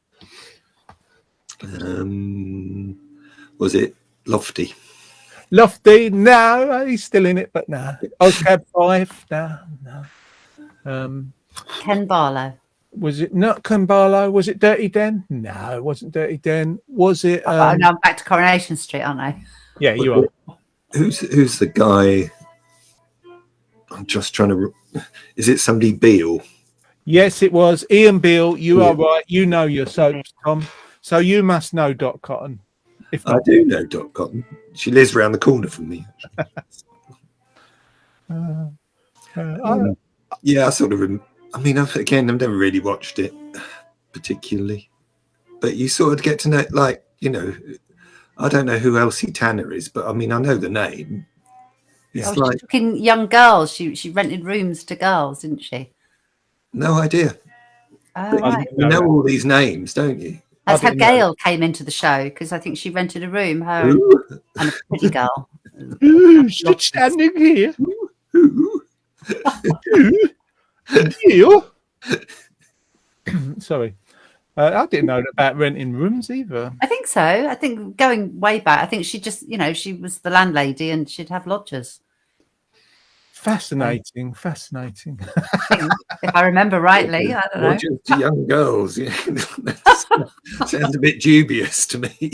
Was it Lofty? Lofty? No, he's still in it, but no. Oscab 5? No. Ken Barlow. Was it not Ken Barlow? Was it Dirty Den? No, it wasn't Dirty Den. Was it? Now I'm back to Coronation Street, aren't I? Yeah, you are. Who's the guy? I'm just trying to. Is it somebody Beale? Yes, it was Ian Beale. You are right. You know your soaps, Tom. So you must know Dot Cotton. If I do know Dot Cotton. She lives around the corner from me. Yeah, I sort of. I mean, I've never really watched it particularly, but you sort of get to know, like, you know, I don't know who Elsie Tanner is, but I mean, I know the name. It's like she took in young girls. She rented rooms to girls, didn't she? No idea. Oh, right. You know all these names, don't you? That's how Gail came into the show, because I think she rented a room, her and a pretty girl. Who's standing here? Who? You? Sorry. I didn't know about renting rooms either. I think so. I think going way back, I think she just, you know, she was the landlady and she'd have lodgers. Fascinating. If I remember rightly, I don't know. Lodgers to young girls. Yeah. Sounds a bit dubious to me.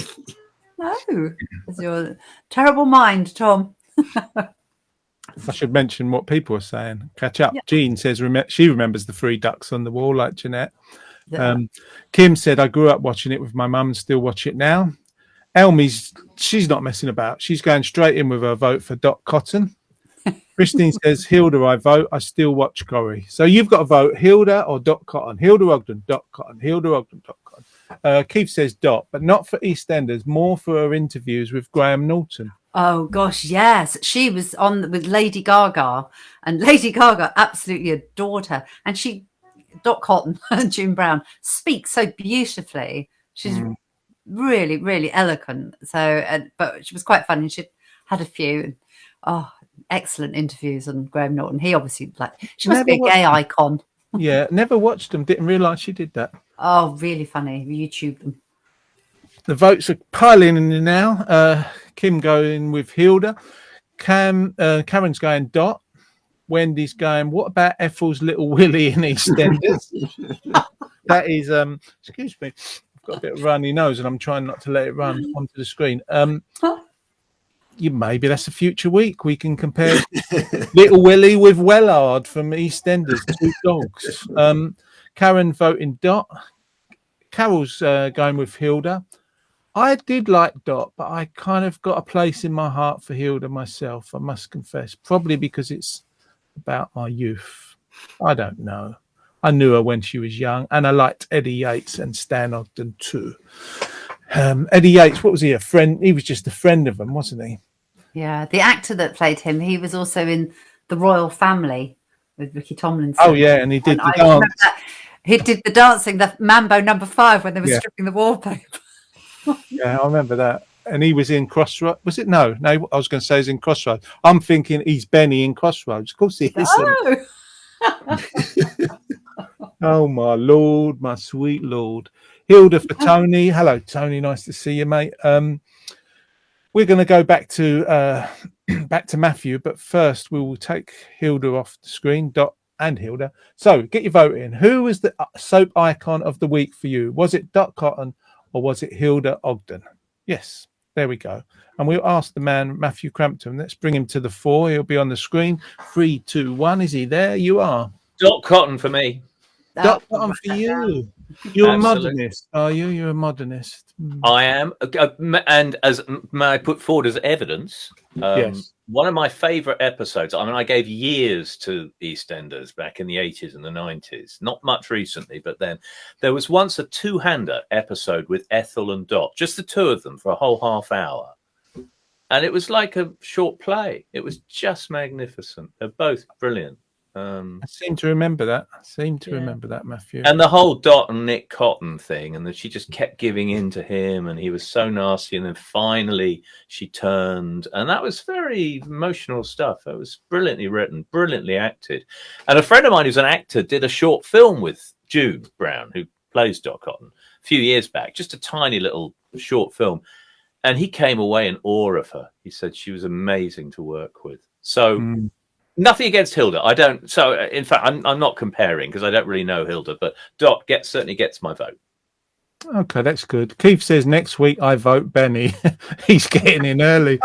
No, it's your terrible mind, Tom. I should mention what people are saying. Catch up. Yeah. Jean says she remembers the 3 ducks on the wall, like Jeanette. Yeah. Kim said, I grew up watching it with my mum and still watch it now. She's not messing about. She's going straight in with her vote for Dot Cotton. Christine says, Hilda, I vote. I still watch Corrie. So you've got to vote Hilda or Dot Cotton. Hilda Ogden, Dot Cotton. Hilda Ogden, Dot Cotton. Keith says Dot, but not for EastEnders, more for her interviews with Graham Norton. Oh gosh, yes. She was on with Lady Gaga, and Lady Gaga absolutely adored her. And Dot Cotton, June Brown, speaks so beautifully. She's really, really eloquent. So, but she was quite funny. She had a few, excellent interviews on Graham Norton. He obviously she must be a gay icon. Yeah, never watched them. Didn't realise she did that. Oh, really funny. YouTube them. The votes are piling in now. Kim going with Hilda. Karen's going Dot. Wendy's going, what about Ethel's little Willie in EastEnders? That is, excuse me, I've got a bit of runny nose and I'm trying not to let it run onto the screen. Maybe that's a future week. We can compare Little Willie with Wellard from EastEnders, 2 dogs. Karen voting Dot. Carol's going with Hilda. I did like Dot, but I kind of got a place in my heart for Hilda myself, I must confess. Probably because it's about my youth. I don't know. I knew her when she was young, and I liked Eddie Yates and Stan Ogden too. Eddie Yates, what was he, a friend? He was just a friend of them, wasn't he? Yeah, the actor that played him, he was also in The Royal Family with Ricky Tomlinson. Oh yeah, and he did And the I remember dance. that. He did the dancing, the Mambo #5 when they were Yeah. stripping the wallpaper. Yeah, I remember that. And he was in Crossroads. Was it? No, I was going to say he's in Crossroads. I'm thinking he's Benny in Crossroads. Of course he is. Oh, Oh my lord, my sweet lord. Hilda for Tony. Hello, Tony. Nice to see you, mate. We're going to go back to Matthew, but first we will take Hilda off the screen. Dot and Hilda. So get your vote in. Who was the soap icon of the week for you? Was it Dot Cotton or was it Hilda Ogden? Yes, there we go. And we'll ask the man, Matthew Crampton. Let's bring him to the fore. He'll be on the screen. 3, 2, 1. Is he there? You are. Dot Cotton for me. Dot Cotton for you. You're Absolutely. a modernist, are you? You're a modernist. I am, and as may I put forward as evidence, Yes. one of my favourite episodes. I mean, I gave years to EastEnders back in the 80s and the 90s. Not much recently, but then there was once a two-hander episode with Ethel and Dot, just the two of them for a whole half hour, and it was like a short play. It was just magnificent. They're both brilliant. I seem to remember that. Yeah. Matthew. And the whole Dot and Nick Cotton thing, and that she just kept giving in to him, and he was so nasty, and then finally she turned, and that was very emotional stuff. It was brilliantly written, brilliantly acted. And a friend of mine who's an actor did a short film with June Brown, who plays Dot Cotton, a few years back, just a tiny little short film, and he came away in awe of her. He said she was amazing to work with. So nothing against Hilda. I don't. So, in fact, I'm not comparing because I don't really know Hilda, but Dot certainly gets my vote. Okay, that's good. Keith says next week I vote Benny. He's getting in early.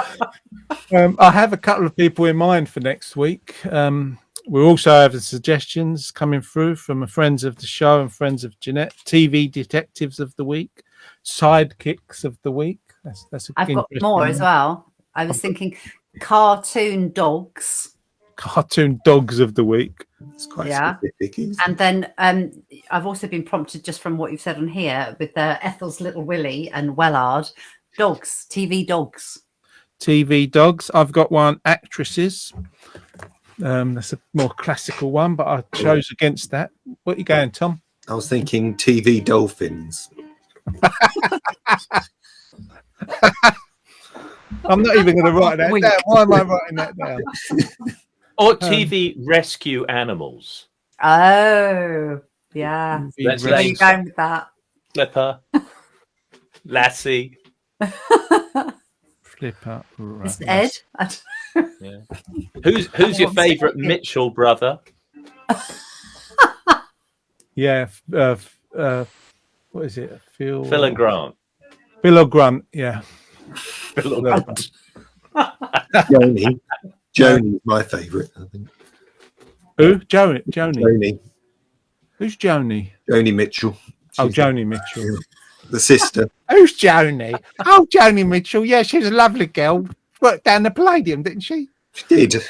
I have a couple of people in mind for next week. We also have the suggestions coming through from friends of the show and friends of Jeanette. TV detectives of the week, sidekicks of the week. That's. I've got more as well. I was thinking cartoon dogs. Cartoon dogs of the week. It's quite Yeah. specific. Isn't it? And then I've also been prompted just from what you've said on here with Ethel's Little Willie and Wellard. Dogs, TV dogs. TV dogs. I've got one. Actresses. That's a more classical one, but I chose against that. What are you going, Tom? I was thinking TV dolphins. I'm not even going to write that Wink. down. Why am I writing that down? Or TV rescue animals. Oh, yeah. Let's Where are name you going with that? Flipper, Lassie. Flipper. Right. Mr. Ed? Yeah. Who's your favourite Mitchell brother? Yeah. What is it? Phil and Grant. Bill O'Grunt. Yeah. Phil and Grant. Joni. Joni's my favourite, I think. Who? Joni. Joni. Who's Joni? Joni Mitchell. Oh, She's Joni Mitchell. the sister. Who's Joni? Oh, Joni Mitchell. Yeah, she's a lovely girl. Worked down the Palladium, didn't she? She did. Did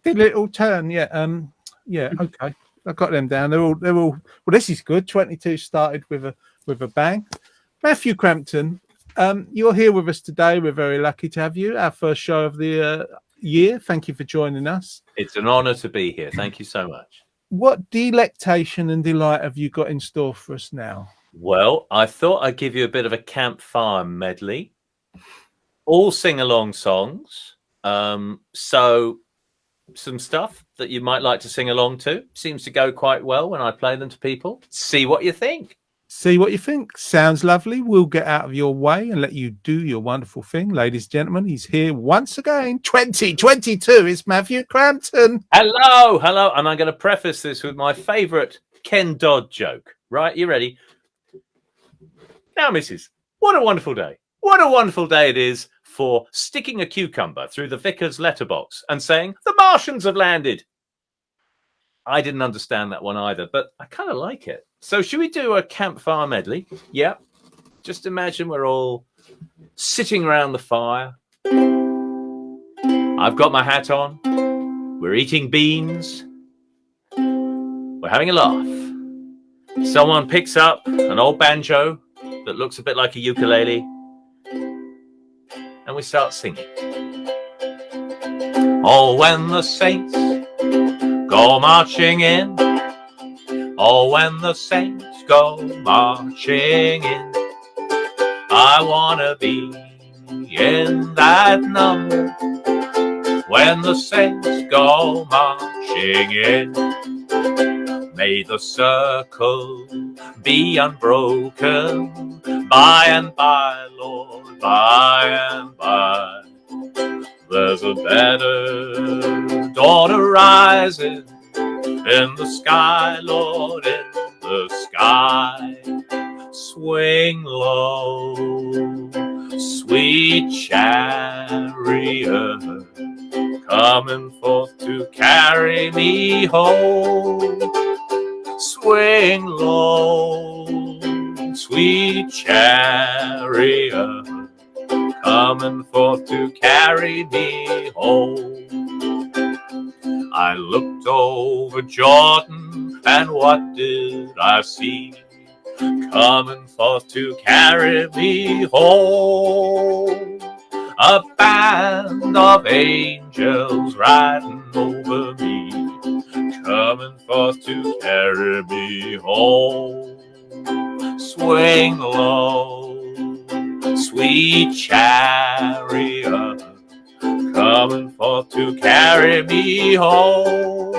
a little turn. Yeah. Yeah. Okay. I got them down. They're all. Well, this is good. 22 started with a bang. Matthew Crampton, you're here with us today. We're very lucky to have you. Our first show of the year. Thank you for joining us. It's an honour to be here. Thank you so much. What delectation and delight have you got in store for us now? Well, I thought I'd give you a bit of a campfire medley. All sing-along songs. So some stuff that you might like to sing along to. Seems to go quite well when I play them to people. See what you think. See what you think. Sounds lovely. We'll get out of your way and let you do your wonderful thing. Ladies and gentlemen, he's here once again. 2022 is Matthew Crampton. Hello. And I'm going to preface this with my favourite Ken Dodd joke. Right, you ready? Now, missus, what a wonderful day. What a wonderful day it is for sticking a cucumber through the vicar's letterbox and saying, the Martians have landed. I didn't understand that one either, but I kind of like it. So should we do a campfire medley? Yeah. Just imagine we're all sitting around the fire. I've got my hat on. We're eating beans. We're having a laugh. Someone picks up an old banjo that looks a bit like a ukulele. and we start singing. Oh, when the saints go marching in, oh, when the saints go marching in, I wanna be in that number. When the saints go marching in, may the circle be unbroken. By and by, Lord, by and by, there's a better dawn arising in the sky, Lord, in the sky. Swing low, sweet chariot, coming forth to carry me home. Swing low, sweet chariot, coming forth to carry me home. I looked over Jordan, and what did I see? Coming forth to carry me home. A band of angels riding over me, coming forth to carry me home. Swing low, sweet chariot, coming forth to carry me home.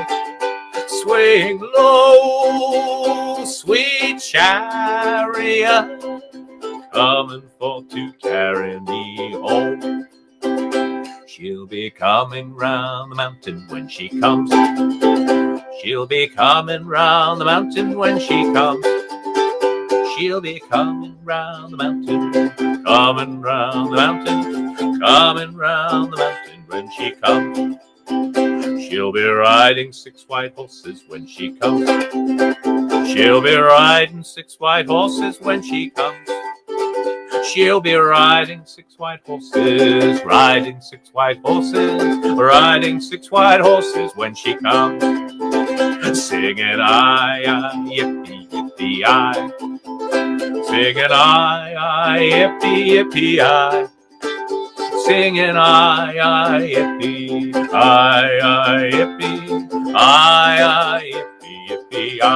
Swing low, sweet chariot, coming forth to carry me home. She'll be coming round the mountain when she comes. She'll be coming round the mountain when she comes. She'll be coming round the mountain, coming round the mountain, coming round the mountain when she comes. She'll be riding 6 white horses when she comes. She'll be riding 6 white horses when she comes. She'll be riding 6 white horses, riding 6 white horses, riding 6 white horses when she comes. Singing yippee, yippee, I. Singing yippee, yippee, I. Singing yippee, yippee, yippee, yippee, I.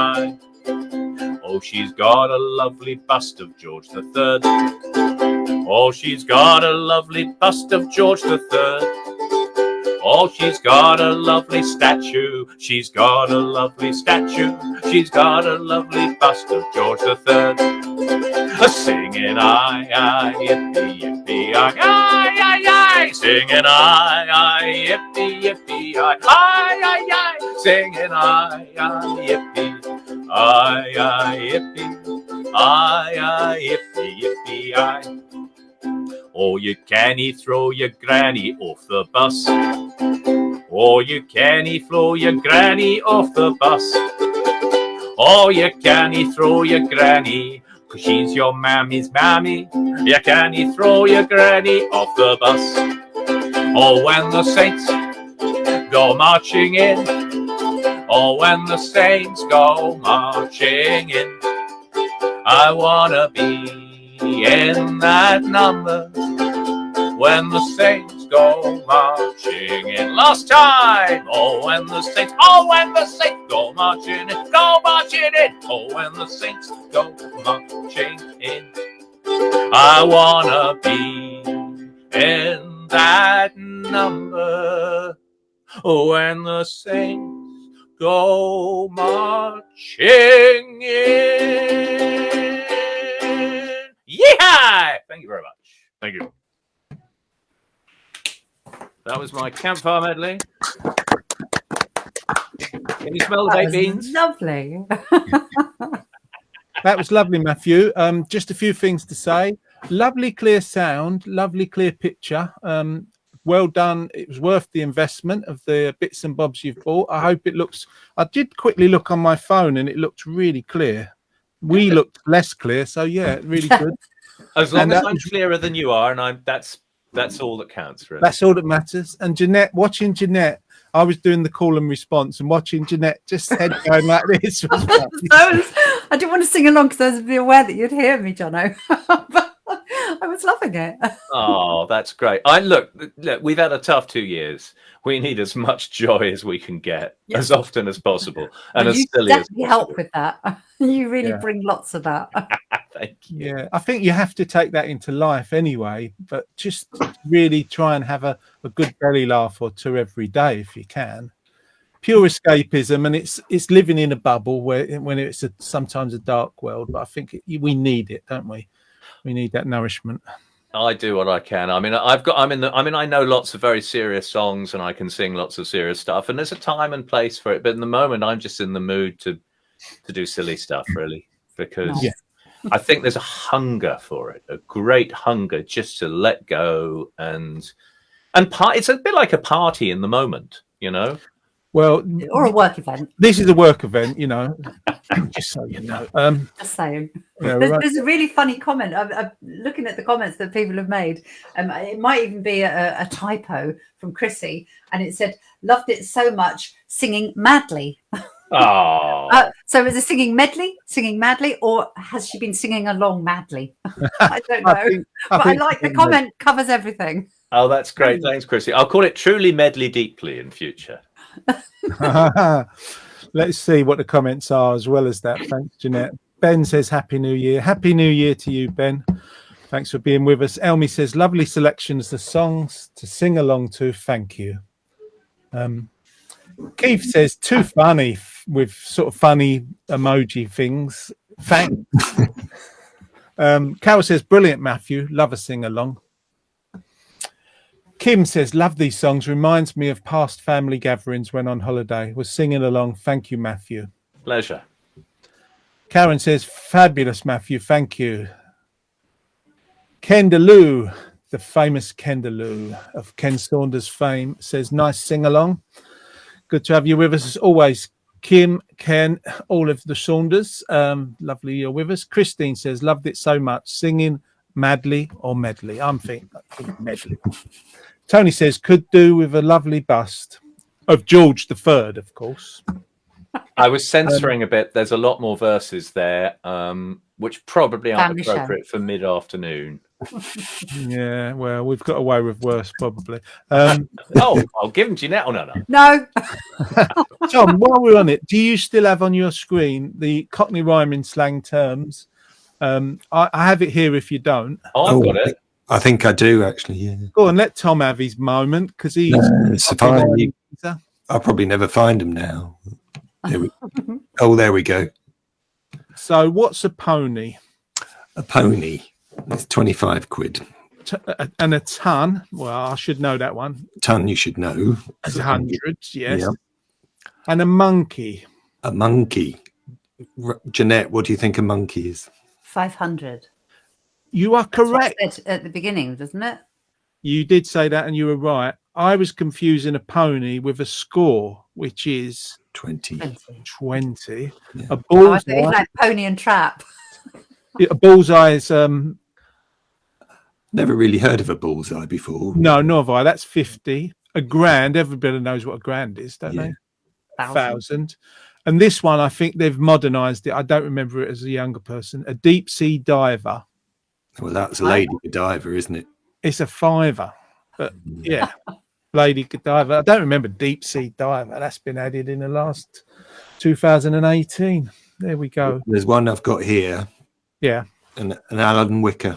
Oh, she's got a lovely bust of George III. Oh, she's got a lovely bust of George III. Oh, she's got a lovely statue. She's got a lovely statue. She's got a lovely bust of George III. Singing yippee, yippee, I. Singing yippee, yippee, I. Singing yippee, yippee, yippee, yippee, I. Oh, you can't throw your granny off the bus. Oh, you can't throw your granny off the bus. Oh, you can't throw your granny, 'cause she's your mammy's mammy. You can't throw your granny off the bus. Oh, when the saints go marching in. Oh, when the saints go marching in. I wanna be in that number when the saints go marching in. Last time. Oh, when the saints go marching in, go marching in. Oh, when the saints go marching in, I wanna be in that number when the saints go marching in. Yeah! Thank you very much. Thank you. That was my campfire medley. Can you smell the baked beans? Lovely. That was lovely, Matthew. Just a few things to say. Lovely, clear sound. Lovely, clear picture. Well done. It was worth the investment of the bits and bobs you've bought. I hope it looks. I did quickly look on my phone, and it looked really clear. We looked less clear, so yeah, really good. As long as I'm clearer than you are, and that's all that counts, really. That's all that matters. And Jeanette, watching Jeanette, I was doing the call and response, and watching Jeanette just head going like this. I didn't want to sing along because I was aware that you'd hear me, Jono. But I was loving it. Oh, that's great. Look, we've had a tough 2 years. We need as much joy as we can get, as often as possible, and Well, as you silly as definitely possible. help with that. You really Yeah. bring lots of that. Thank you. Yeah, I think you have to take that into life anyway, but just really try and have a good belly laugh or two every day if you can. Pure escapism, and it's living in a bubble when it's sometimes a dark world, but I think we need it, don't we? We need that nourishment. I do what I can. I mean, I know lots of very serious songs, and I can sing lots of serious stuff, and there's a time and place for it. But in the moment, I'm just in the mood to do silly stuff, really, because Yeah. I think there's a hunger for it, a great hunger just to let go and it's a bit like a party in the moment, you know. Well, Or a work event. this is a work event, you know, just so you know. Just saying. Yeah, There's a really funny comment. I'm looking at the comments that people have made. It might even be a typo from Chrissy, and it said, "Loved it so much, singing madly." Oh, So is it singing madly, or has she been singing along madly? I don't know. But I like the comment covers everything. oh, that's great. Thanks, Chrissy. I'll call it Truly Medley Deeply in future. Let's see what the comments are as well as that. Thanks, Jeanette. Ben says Happy New Year. Happy New Year to you, Ben. Thanks for being with us. Elmi says lovely selections of songs to sing along to. Thank you. Keith says too funny with sort of funny emoji things. Thanks. Carol says brilliant, Matthew. Love a sing along. Kim says, love these songs. Reminds me of past family gatherings when on holiday. Was singing along. Thank you, Matthew. Pleasure. Karen says, fabulous, Matthew. Thank you. Kendaloo, the famous Kendaloo of Ken Saunders fame, says, nice sing along. Good to have you with us as always. Kim, Ken, all of the Saunders. Lovely you're with us. Christine says, loved it so much. Singing madly or medley. I think medley. Tony says, could do with a lovely bust of George III, of course. I was censoring a bit. There's a lot more verses there, which probably aren't Family show. appropriate for mid-afternoon. Yeah, well, we've got away with worse, probably. Oh, I'll give them to you now. No. No. Tom, while we're on it, do you still have on your screen the Cockney rhyming slang terms? I have it here if you don't. Oh, I've got it. I think I do actually. Yeah. Go on, let Tom have his moment because he's. It's fine. I'll probably never find them now. There we go. So, what's a pony? A pony. It's 25 quid. And a ton. Well, I should know that one. Ton, you should know. As hundreds, yes. Yeah. And a monkey. A monkey. Jeanette, what do you think a monkey is? 500. You are correct. That's what it said at the beginning, doesn't it? You did say that, and you were right. I was confusing a pony with a score, which is 20. 20. Yeah. A Oh, I thought it was bullseye. like Pony and Trap. A bullseye is Never really heard of a bullseye before. no, nor have I. That's 50. A grand. Everybody knows what a grand is, don't Yeah. they? 1,000. 1,000. And this one, I think they've modernized it. I don't remember it as a younger person. A deep sea diver. Well, that's Lady Godiva, isn't it? It's a fiver. But yeah, Lady Godiva. I don't remember deep sea diver. That's been added in the last 2018. There we go. There's one I've got here, Yeah. an Alan Wicker.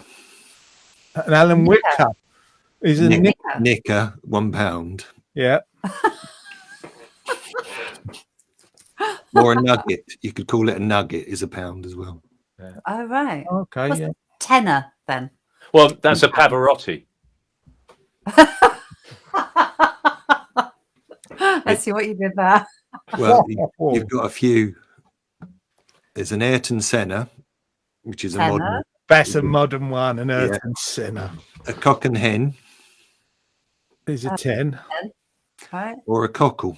An Alan Wicker is a Nicker, £1. yeah. Or a nugget. You could call it a nugget, is £1 as well. Oh, right. Okay. What's Yeah. the tenner then? Well, that's a Pavarotti. Let's see what you did there. Well, you've got a few. There's an Ayrton Senna, which is a Tenner. modern, That's a modern one. An Yeah. Ayrton Senna a cock and hen, is a 10. Right. or a cockle.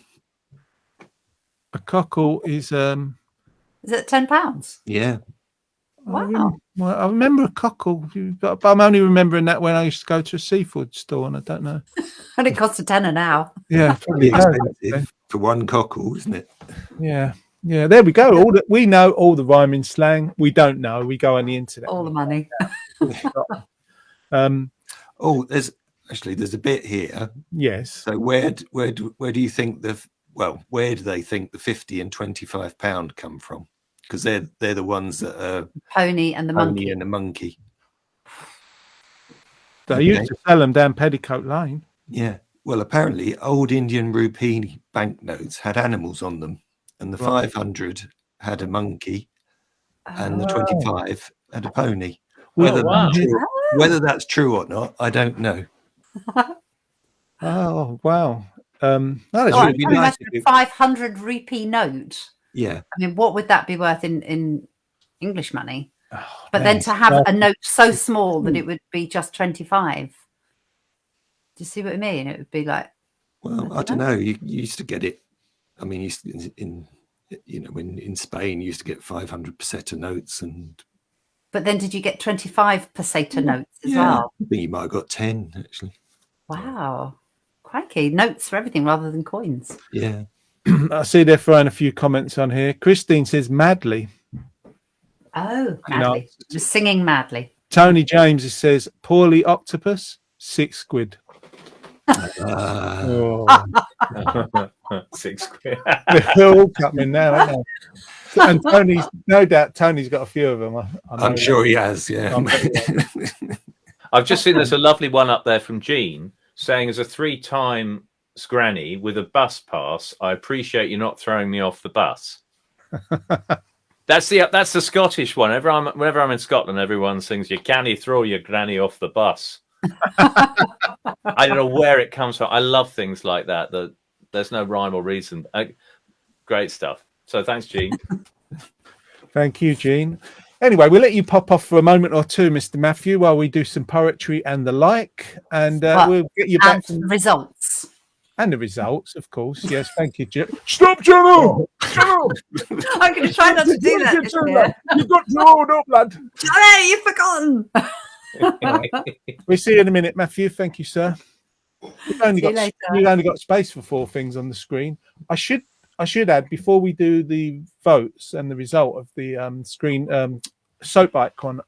A cockle is Is it £10? Yeah. Wow. Well, I remember a cockle, but I'm only remembering that when I used to go to a seafood store, and I don't know. And it costs a tenner now. Yeah, Pretty probably expensive for one cockle, isn't it? yeah. There we go. All that we know, all the rhyming slang. We don't know. We go on the internet. All the money. Oh, there's a bit here. Yes. So where do you think where do they think the 50 and 25 pound come from? Because they're the ones that are Pony and the monkey. and the monkey. They used to sell them down Petticoat Lane. Yeah. Well, apparently, old Indian rupee banknotes had animals on them, and the 500 had a monkey, and the 25 had a pony. Whether that's true or not, I don't know. Oh wow! That is Oh, really nice. a 500 rupee note. Yeah. I mean, what would that be worth in English money? Oh, But then to have a note so small that it would be just 25. Do you see what I mean? It would be like. Well, I don't know. You used to get it. I mean, in Spain, you used to get 500 peseta notes, But then, did you get 25 peseta notes as yeah, well? I think you might have got 10 actually. Wow, crikey! Notes for everything rather than coins. Yeah. I see they're throwing a few comments on here. Christine says madly. Oh, madly! Just singing madly. Tony James says poorly octopus, £6. Oh. 6 quid. They're all coming now, aren't they? And Tony's got a few of them. I'm sure he has. Yeah. I've just seen there's a lovely one up there from Jean saying, as a 3-time granny with a bus pass, I appreciate you not throwing me off the bus. That's the Scottish one. Whenever I'm in Scotland, everyone sings, "You can't throw your granny off the bus." I don't know where it comes from. I love things like that. There's no rhyme or reason. Great stuff. So thanks, Jean. Thank you, Jean. Anyway, we'll let you pop off for a moment or two, Mr. Matthew, while we do some poetry and the like, and we'll get you back. And results. And the results, of course. Yes, thank you, Jim. Stop, Jono! I'm going to try not to do that this year. You've got to hold up, lad. Johnny, you've forgotten. We'll see you in a minute, Matthew. Thank you, sir. You've only got space for 4 things on the screen. I should add, before we do the votes and the result of the screen soap icon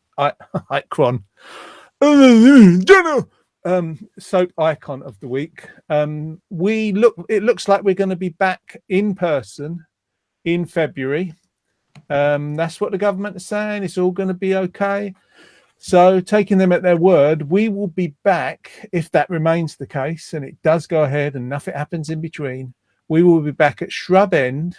soap icon of the week. It looks like we're going to be back in person in February. That's what the government is saying. It's all going to be okay. So, taking them at their word, we will be back, if that remains the case, and it does go ahead and nothing happens in between. We will be back at Shrub End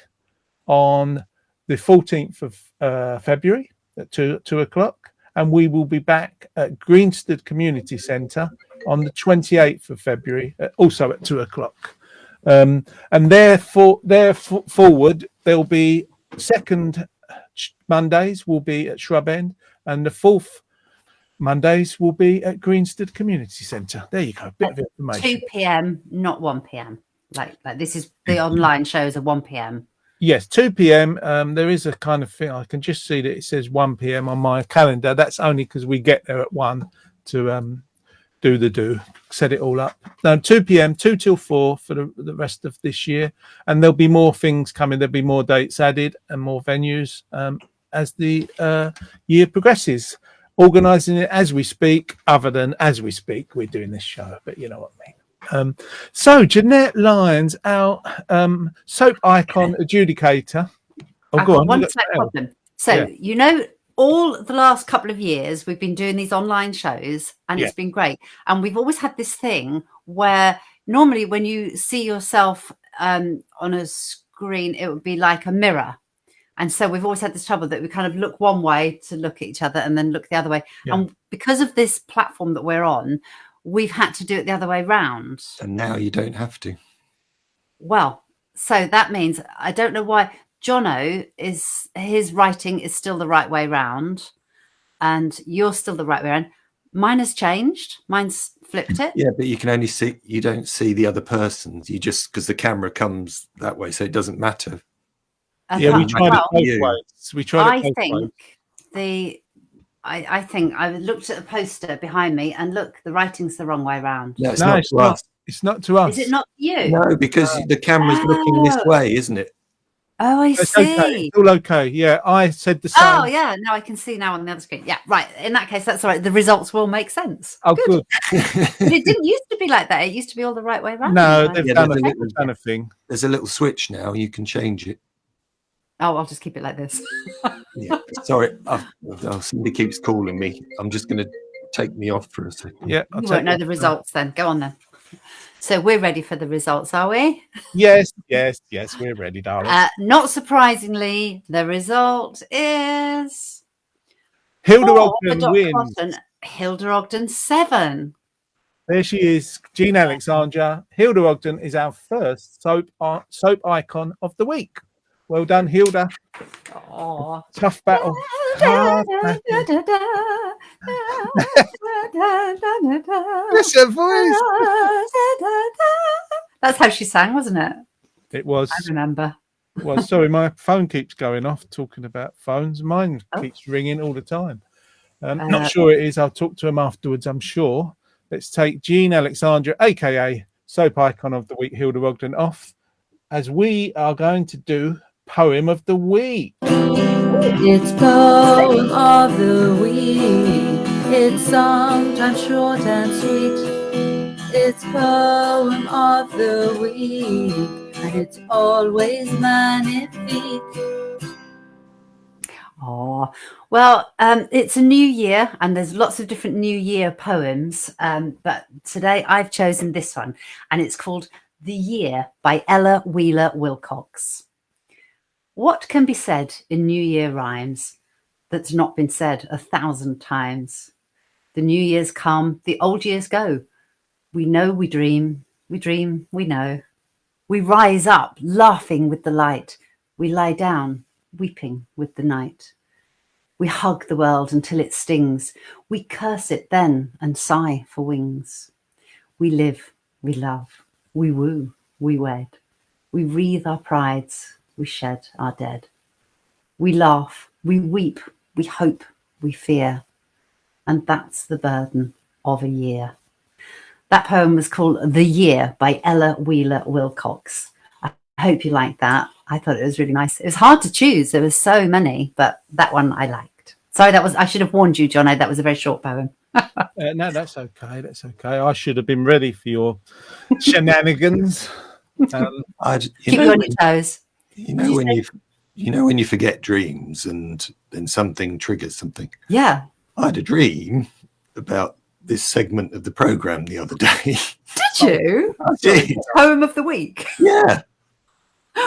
on the 14th of February at 2 o'clock, and we will be back at Greenstead Community Centre on the 28th of February, also at 2 o'clock. And forward, there'll be second Mondays will be at Shrub End, and the fourth Mondays will be at Greenstead Community Centre. There you go, bit of information. 2 p.m, not 1 p.m. Like this is the online shows are 1 p.m. Yes, 2 p.m. There is a kind of thing. I can just see that it says 1 p.m. on my calendar. That's only because we get there at 1 to set it all up. Now 2 p.m, 2 till 4 for the rest of this year, and there'll be more things coming. There'll be more dates added and more venues as the year progresses. Organising it as we speak. Other than as we speak, we're doing this show, but you know what I mean. So Jeanette Lyons, our soap icon adjudicator. Oh, go on. One slight problem. So all the last couple of years we've been doing these online shows, and it's been great. And we've always had this thing where normally when you see yourself on a screen, it would be like a mirror. And so we've always had this trouble that we kind of look one way to look at each other and then look the other way. Yeah. And because of this platform that we're on, we've had to do it the other way round. And now you don't have to. Well, so that means I don't know why Jono his writing is still the right way round, and you're still the right way around. Mine has changed. Mine's flipped it. Yeah, but you can only see, you don't see the other person's. You just, because the camera comes that way, so it doesn't matter. We tried it both ways. We tried it both ways. I think I looked at the poster behind me, and look, the writing's the wrong way around. No, it's not to us. It's not to us. Is it not to you? No, because the camera's looking this way, isn't it? Oh, I It's see. okay. It's all okay. Yeah, I said the same. Oh, yeah. No, I can see now on the other screen. Yeah, right. In that case, that's all right. The results will make sense. Oh, good. But it didn't used to be like that. It used to be all the right way around. No, Right? they've Yeah, done, there's a they've done a thing. There's a little switch now. You can change it. Oh, I'll just keep it like this. Yeah. Sorry, somebody keeps calling me. I'm just going to take me off for a second. Yeah, You won't know the results then. Go on then. So we're ready for the results, are we? Yes, we're ready, darling. Not surprisingly, the result is Hilda 4 for Ogden Dr. wins. Cotton. Hilda Ogden 7. There she is, Jean Alexandra. Hilda Ogden is our first soap icon of the week. Well done, Hilda. Oh. Tough battle. Hard battle. Bless her voice. That's how she sang, wasn't it? It was. I remember. Well, sorry, my phone keeps going off talking about phones. Mine Oh. keeps ringing all the time. Not sure it is. I'll talk to him afterwards, I'm sure. Let's take Jean Alexandra, aka soap icon of the week, Hilda Ogden, off, as we are going to do poem of the week. It's poem of the week. It's sometimes short and sweet. It's poem of the week, and it's always magnifique. Oh, well, it's a new year and there's lots of different new year poems. But today I've chosen this one, and it's called The Year by Ella Wheeler Wilcox. What can be said in New Year rhymes that's not been said 1,000 times? The New Year's come, the old years go. We know we dream, we know. We rise up, laughing with the light. We lie down, weeping with the night. We hug the world until it stings. We curse it then and sigh for wings. We live, we love, we woo, we wed. We wreathe our prides, we shed our dead. We laugh, we weep, we hope, we fear. And that's the burden of a year. That poem was called The Year by Ella Wheeler Wilcox. I hope you liked that. I thought it was really nice. It was hard to choose. There were so many, but that one I liked. Sorry, I should have warned you, Jono. That was a very short poem. No, that's okay. That's okay. I should have been ready for your shenanigans. Keep you on your toes. You know when you forget dreams and then something triggers something. Yeah. I had a dream about this segment of the program the other day. Did you? I did. Poem of the week. Yeah.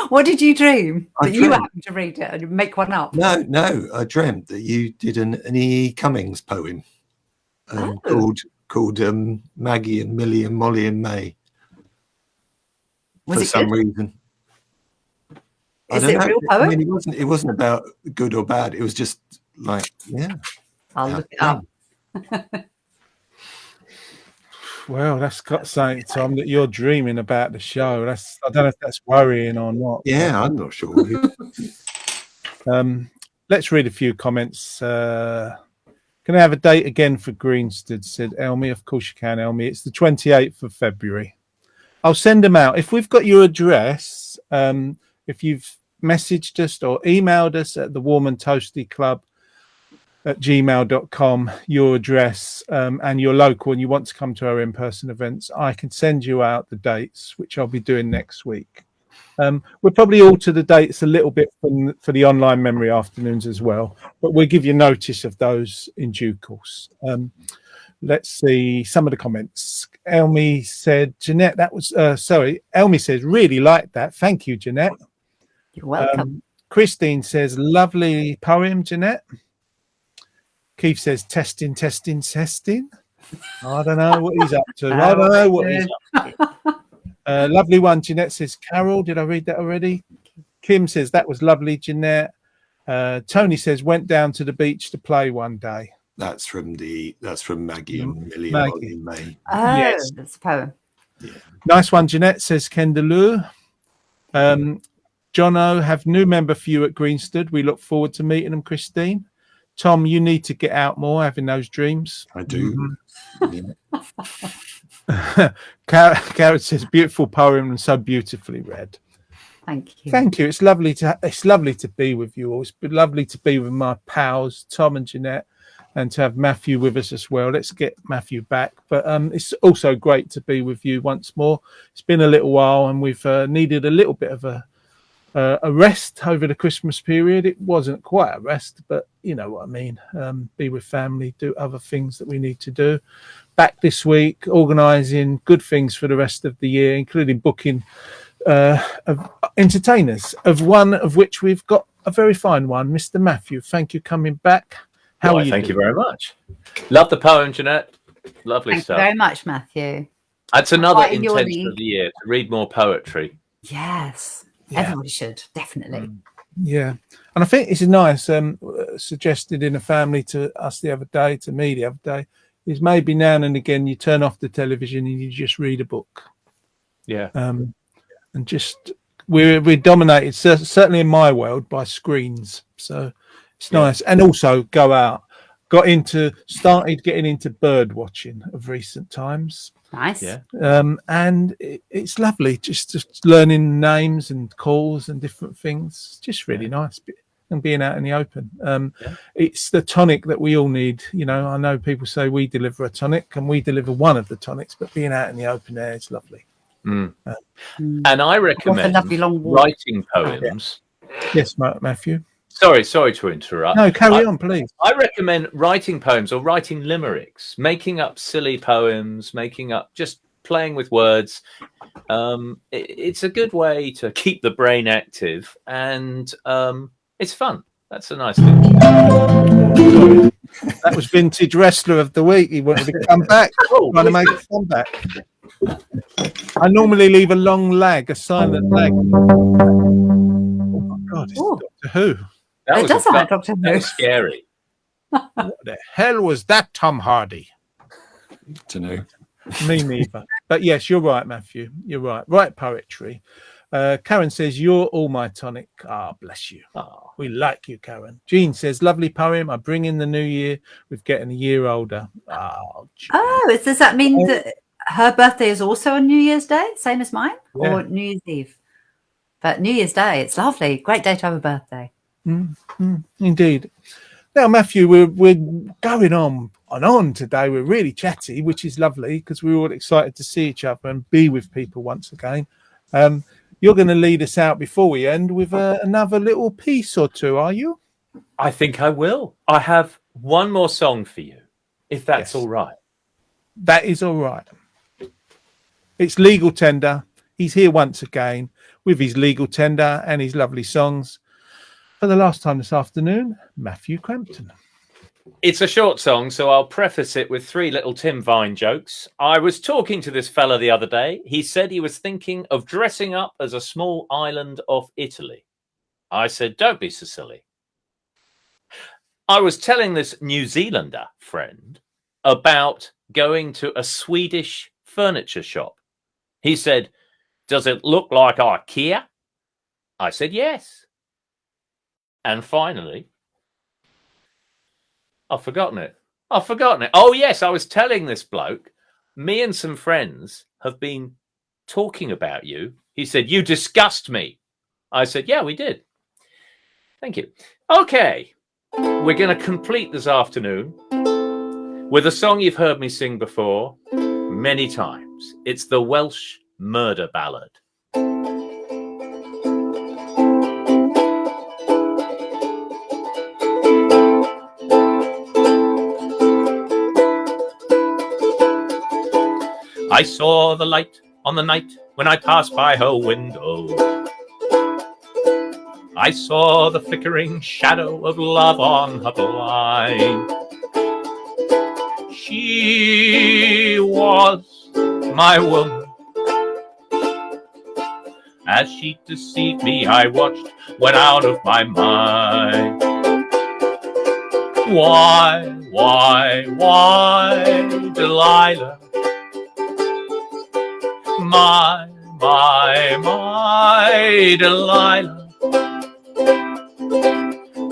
What did you dream? I That you dreamt- happened to read it and make one up? No. I dreamt that you did an E. Cummings poem called Maggie and Millie and Molly and May. Was For it some good? reason. I Is don't it a know. real I poem? mean, it wasn't about good or bad. It was just like, yeah. I'll look it up. Well, that's got something, Tom, that you're dreaming about the show. I don't know if that's worrying or not. Yeah, I'm not sure. Let's read a few comments. Can I have a date again for Greenstead? Said Elmy. Of course you can, Elmy. It's the 28th of February. I'll send them out. If we've got your address, if you've messaged us or emailed us at the Warm and Toasty Club at gmail.com, your address and your local, and you want to come to our in-person events, I can send you out the dates, which I'll be doing next week. We'll probably alter the dates a little bit for the online memory afternoons as well, but we'll give you notice of those in due course. Let's see some of the comments. Elmy said, Jeanette, that was, Elmy says, really like that. Thank you, Jeanette. You're welcome. Christine says, lovely poem, Jeanette. Keith says, testing. I don't know what he's up to. Lovely one, Jeanette says, Carol, did I read that already? Kim says, that was lovely, Jeanette. Tony says, went down to the beach to play one day. That's from Maggie and Millie and Maggie. Molly and May. Oh, yes. that's a poem. Yeah. Nice one, Jeanette, says Kendaloo. Jono, have new member for you at Greenstead. We look forward to meeting them, Christine. Tom, you need to get out more, having those dreams. I do. Carrot says, beautiful poem and so beautifully read. Thank you. Thank you. It's lovely to be with you all. It's been lovely to be with my pals, Tom and Jeanette, and to have Matthew with us as well. Let's get Matthew back. But it's also great to be with you once more. It's been a little while, and we've needed a little bit of a rest over the Christmas period. It wasn't quite a rest, but you know what I mean. Be with family, do other things that we need to do. Back this week, organising good things for the rest of the year, including booking of entertainers, of one of which we've got a very fine one, Mr. Matthew. Thank you coming back. How are you? Thank you very much. Love the poem, Jeanette. Lovely Thank stuff. you very much, Matthew. That's another Right in your intention of league. the year, to read more poetry. Yes, Yeah. everybody should, definitely. Yeah, and I think this is nice. Suggested in a family to us the other day, to me the other day, is maybe now and again you turn off the television and you just read a book. Yeah. And just we're dominated, certainly in my world, by screens. So it's nice, and also go out. Started getting into bird watching of recent times. Nice. Yeah. And it's lovely just learning names and calls and different things. Just really nice, and being out in the open. It's the tonic that we all need. You know, I know people say we deliver a tonic, and we deliver one of the tonics, but being out in the open air is lovely. And I recommend lovely long walk. writing poems. Yes, Matthew. Sorry to interrupt. No, carry on, please. I recommend writing poems or writing limericks, making up silly poems, just playing with words. It's a good way to keep the brain active, and it's fun. That's a nice thing. That was Vintage Wrestler of the Week. He wanted to come back, trying to make a comeback. I normally leave a long lag, a silent lag. Oh my God, it's Ooh. Doctor Who. It does sound like Doctor That Who. was scary. What the hell was that, Tom Hardy? To know. Me neither. But yes, you're right, Matthew. You're right. Write poetry. Karen says, "You're all my tonic." Ah, bless you. Oh, We like you, Karen. Jean says, "Lovely poem. I bring in the new year with getting a year older." Oh, Jean. Oh, does that mean that her birthday is also on New Year's Day, same as mine, Yeah. or New Year's Eve? But New Year's Day, it's lovely. Great day to have a birthday. Indeed. Now, Matthew, we're going on and on today. We're really chatty, which is lovely because we're all excited to see each other and be with people once again. You're going to lead us out before we end with another little piece or two, are you? I think I will. I have one more song for you, if that's Yes. all right. That is all right. It's Legal Tender. He's here once again with his Legal Tender and his lovely songs. For the last time this afternoon, Matthew Crampton. It's a short song, so I'll preface it with 3 little Tim Vine jokes. I was talking to this fella the other day. He said he was thinking of dressing up as a small island off Italy. I said, don't be so silly. I was telling this New Zealander friend about going to a Swedish furniture shop. He said, does it look like IKEA? I said, yes. And finally, I've forgotten it. Oh, yes, I was telling this bloke, me and some friends have been talking about you. He said, you disgust me. I said, yeah, we did. Thank you. Okay, we're going to complete this afternoon with a song you've heard me sing before many times. It's the Welsh Murder Ballad. I saw the light on the night when I passed by her window. I saw the flickering shadow of love on her blind. She was my woman. As she deceived me, I watched, went out of my mind. Why, Delilah? My Delilah.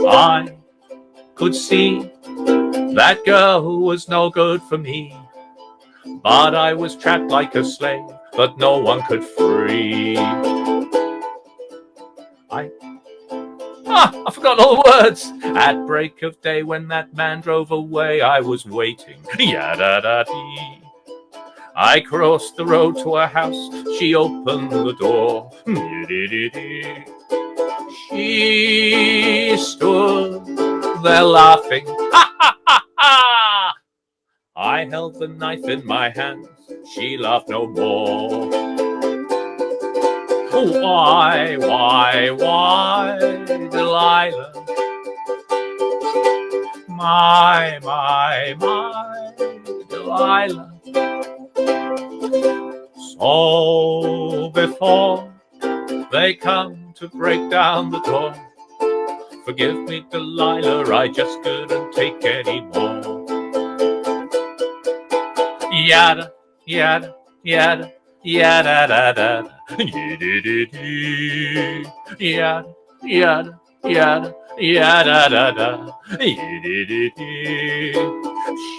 I could see that girl was no good for me, but I was trapped like a slave that no one could free. I forgot all the words. At break of day, when that man drove away, I was waiting. Yada-da-dee. I crossed the road to her house. She opened the door. Yiddy-dee-dee. She stood there laughing. Ha ha ha ha! I held the knife in my hands. She laughed no more. Why, Delilah? My, Delilah. So before they come to break down the door, forgive me, Delilah, I just couldn't take any more. Yada, yada, yada. Yada da da, yiddy-dee-dee. Yada yada yada yada da da, yiddy-dee-dee.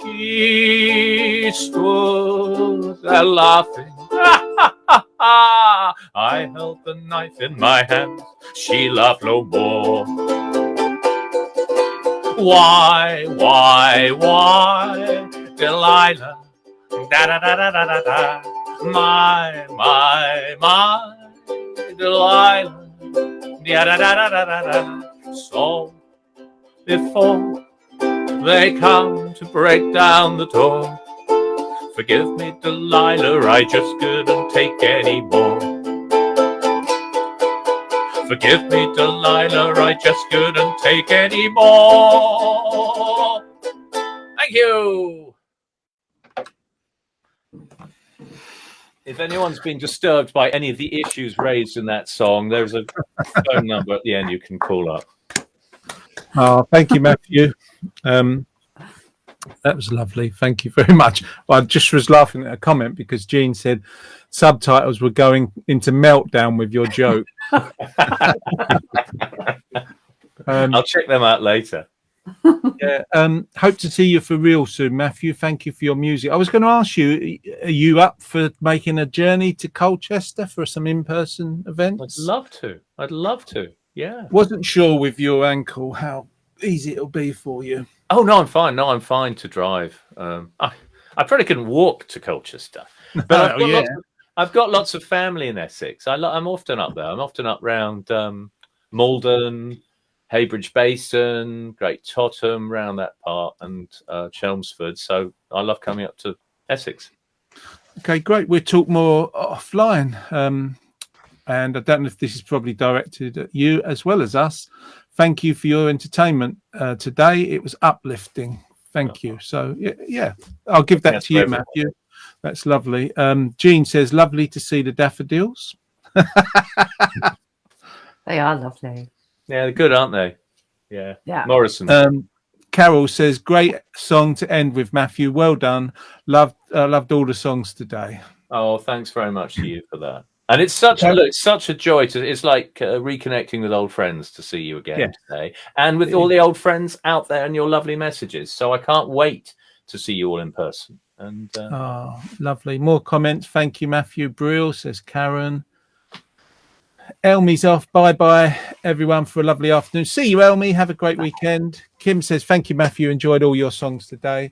She stood there laughing. I held the knife in my hand. She laughed no more. Why, Delilah? Da da da da da da da. My, Delilah. Da da da da da da. So before they come to break down the door, forgive me, Delilah, I just couldn't take any more. Forgive me, Delilah, I just couldn't take any more. Thank you. If anyone's been disturbed by any of the issues raised in that song, there's a phone number at the end you can call up. Oh, thank you, Matthew. That was lovely. Thank you very much. Well, I just was laughing at a comment because Jean said subtitles were going into meltdown with your joke. I'll check them out later. Yeah, hope to see you for real soon, Matthew. Thank you for your music. I was going to ask you, are you up for making a journey to Colchester for some in-person events? I'd love to. Yeah. Wasn't sure with your ankle how easy it'll be for you. Oh no, I'm fine. No, I'm fine to drive. I probably couldn't walk to Colchester, but I've got lots of family in Essex. I'm often up there. I'm often up round Malden, Heybridge Basin, Great Totham, round that part, and Chelmsford. So I love coming up to Essex. Okay, great. We'll talk more offline. And I don't know if this is probably directed at you as well as us. Thank you for your entertainment today. It was uplifting. Thank you. So, yeah, I'll give that to you, Matthew. That's lovely. Jean says, lovely to see the daffodils. They are lovely. Yeah, they're good, aren't they? Yeah. Morrison. Carol says, great song to end with, Matthew. Well done. Loved all the songs today. Oh, thanks very much to you for that. And it's such a joy it's like reconnecting with old friends to see you again today, and with all the old friends out there and your lovely messages. So I can't wait to see you all in person. And lovely. More comments. Thank you, Matthew. Brill, says Karen. Elmy's off. Bye, everyone, for a lovely afternoon. See you, Elmy. Have a great weekend. Kim says, thank you, Matthew. Enjoyed all your songs today.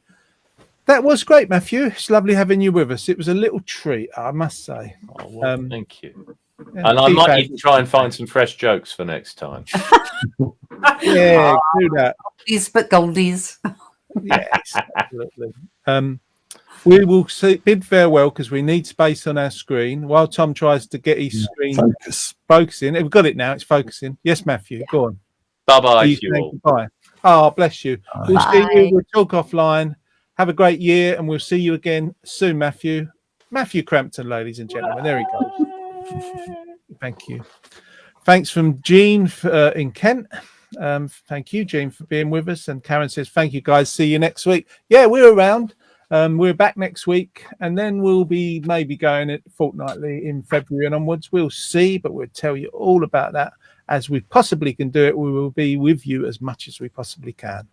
That was great, Matthew. It's lovely having you with us. It was a little treat, I must say. Oh, well, thank you. And I might even try and find some fresh jokes for next time. Yeah, do that. Goldies, but goldies. Yes, absolutely. We will bid farewell because we need space on our screen while Tom tries to get his screen focusing. We've got it now. It's focusing. Yes, Matthew. Go on. Bye-bye to you all. Bye. Oh, bless you. We'll see you. We'll talk offline. Have a great year, and we'll see you again soon, Matthew. Matthew Crampton, ladies and gentlemen. There he goes. Thank you. Thanks from Jean in Kent. Thank you, Jean, for being with us. And Karen says, thank you, guys. See you next week. Yeah, we're around. We're back next week, and then we'll be maybe going it fortnightly in February and onwards. We'll see, but we'll tell you all about that as we possibly can do it. We will be with you as much as we possibly can.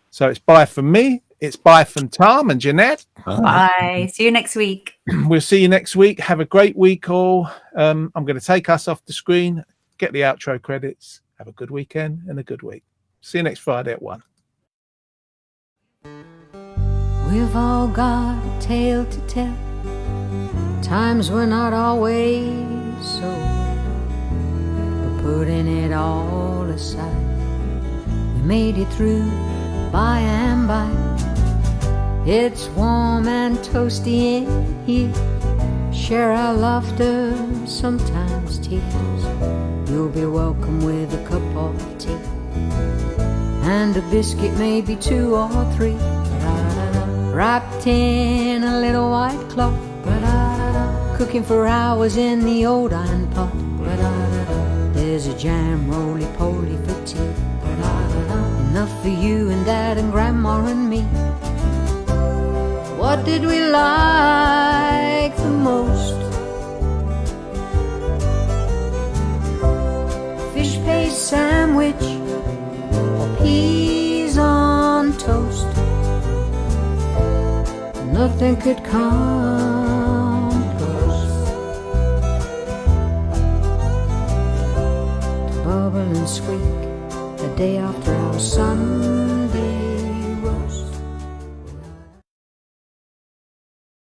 So it's bye from me. It's bye from Tom and Jeanette. Bye. See you next week. We'll see you next week. Have a great week, all. I'm going to take us off the screen. get the outro credits. Have a good weekend and a good week. See you next Friday at 1. We've all got a tale to tell. Times were not always so. But putting it all aside, we made it through by and by. It's warm and toasty in here. Share our laughter, sometimes tears. You'll be welcome with a cup of tea and a biscuit, maybe 2 or 3, wrapped in a little white cloth, cooking for hours in the old iron pot. There's a jam roly-poly for tea, enough for you and Dad and Grandma and me. What did we like the most? Fish paste sandwich or peas on toast? Nothing could come close to bubble and squeak the day after our son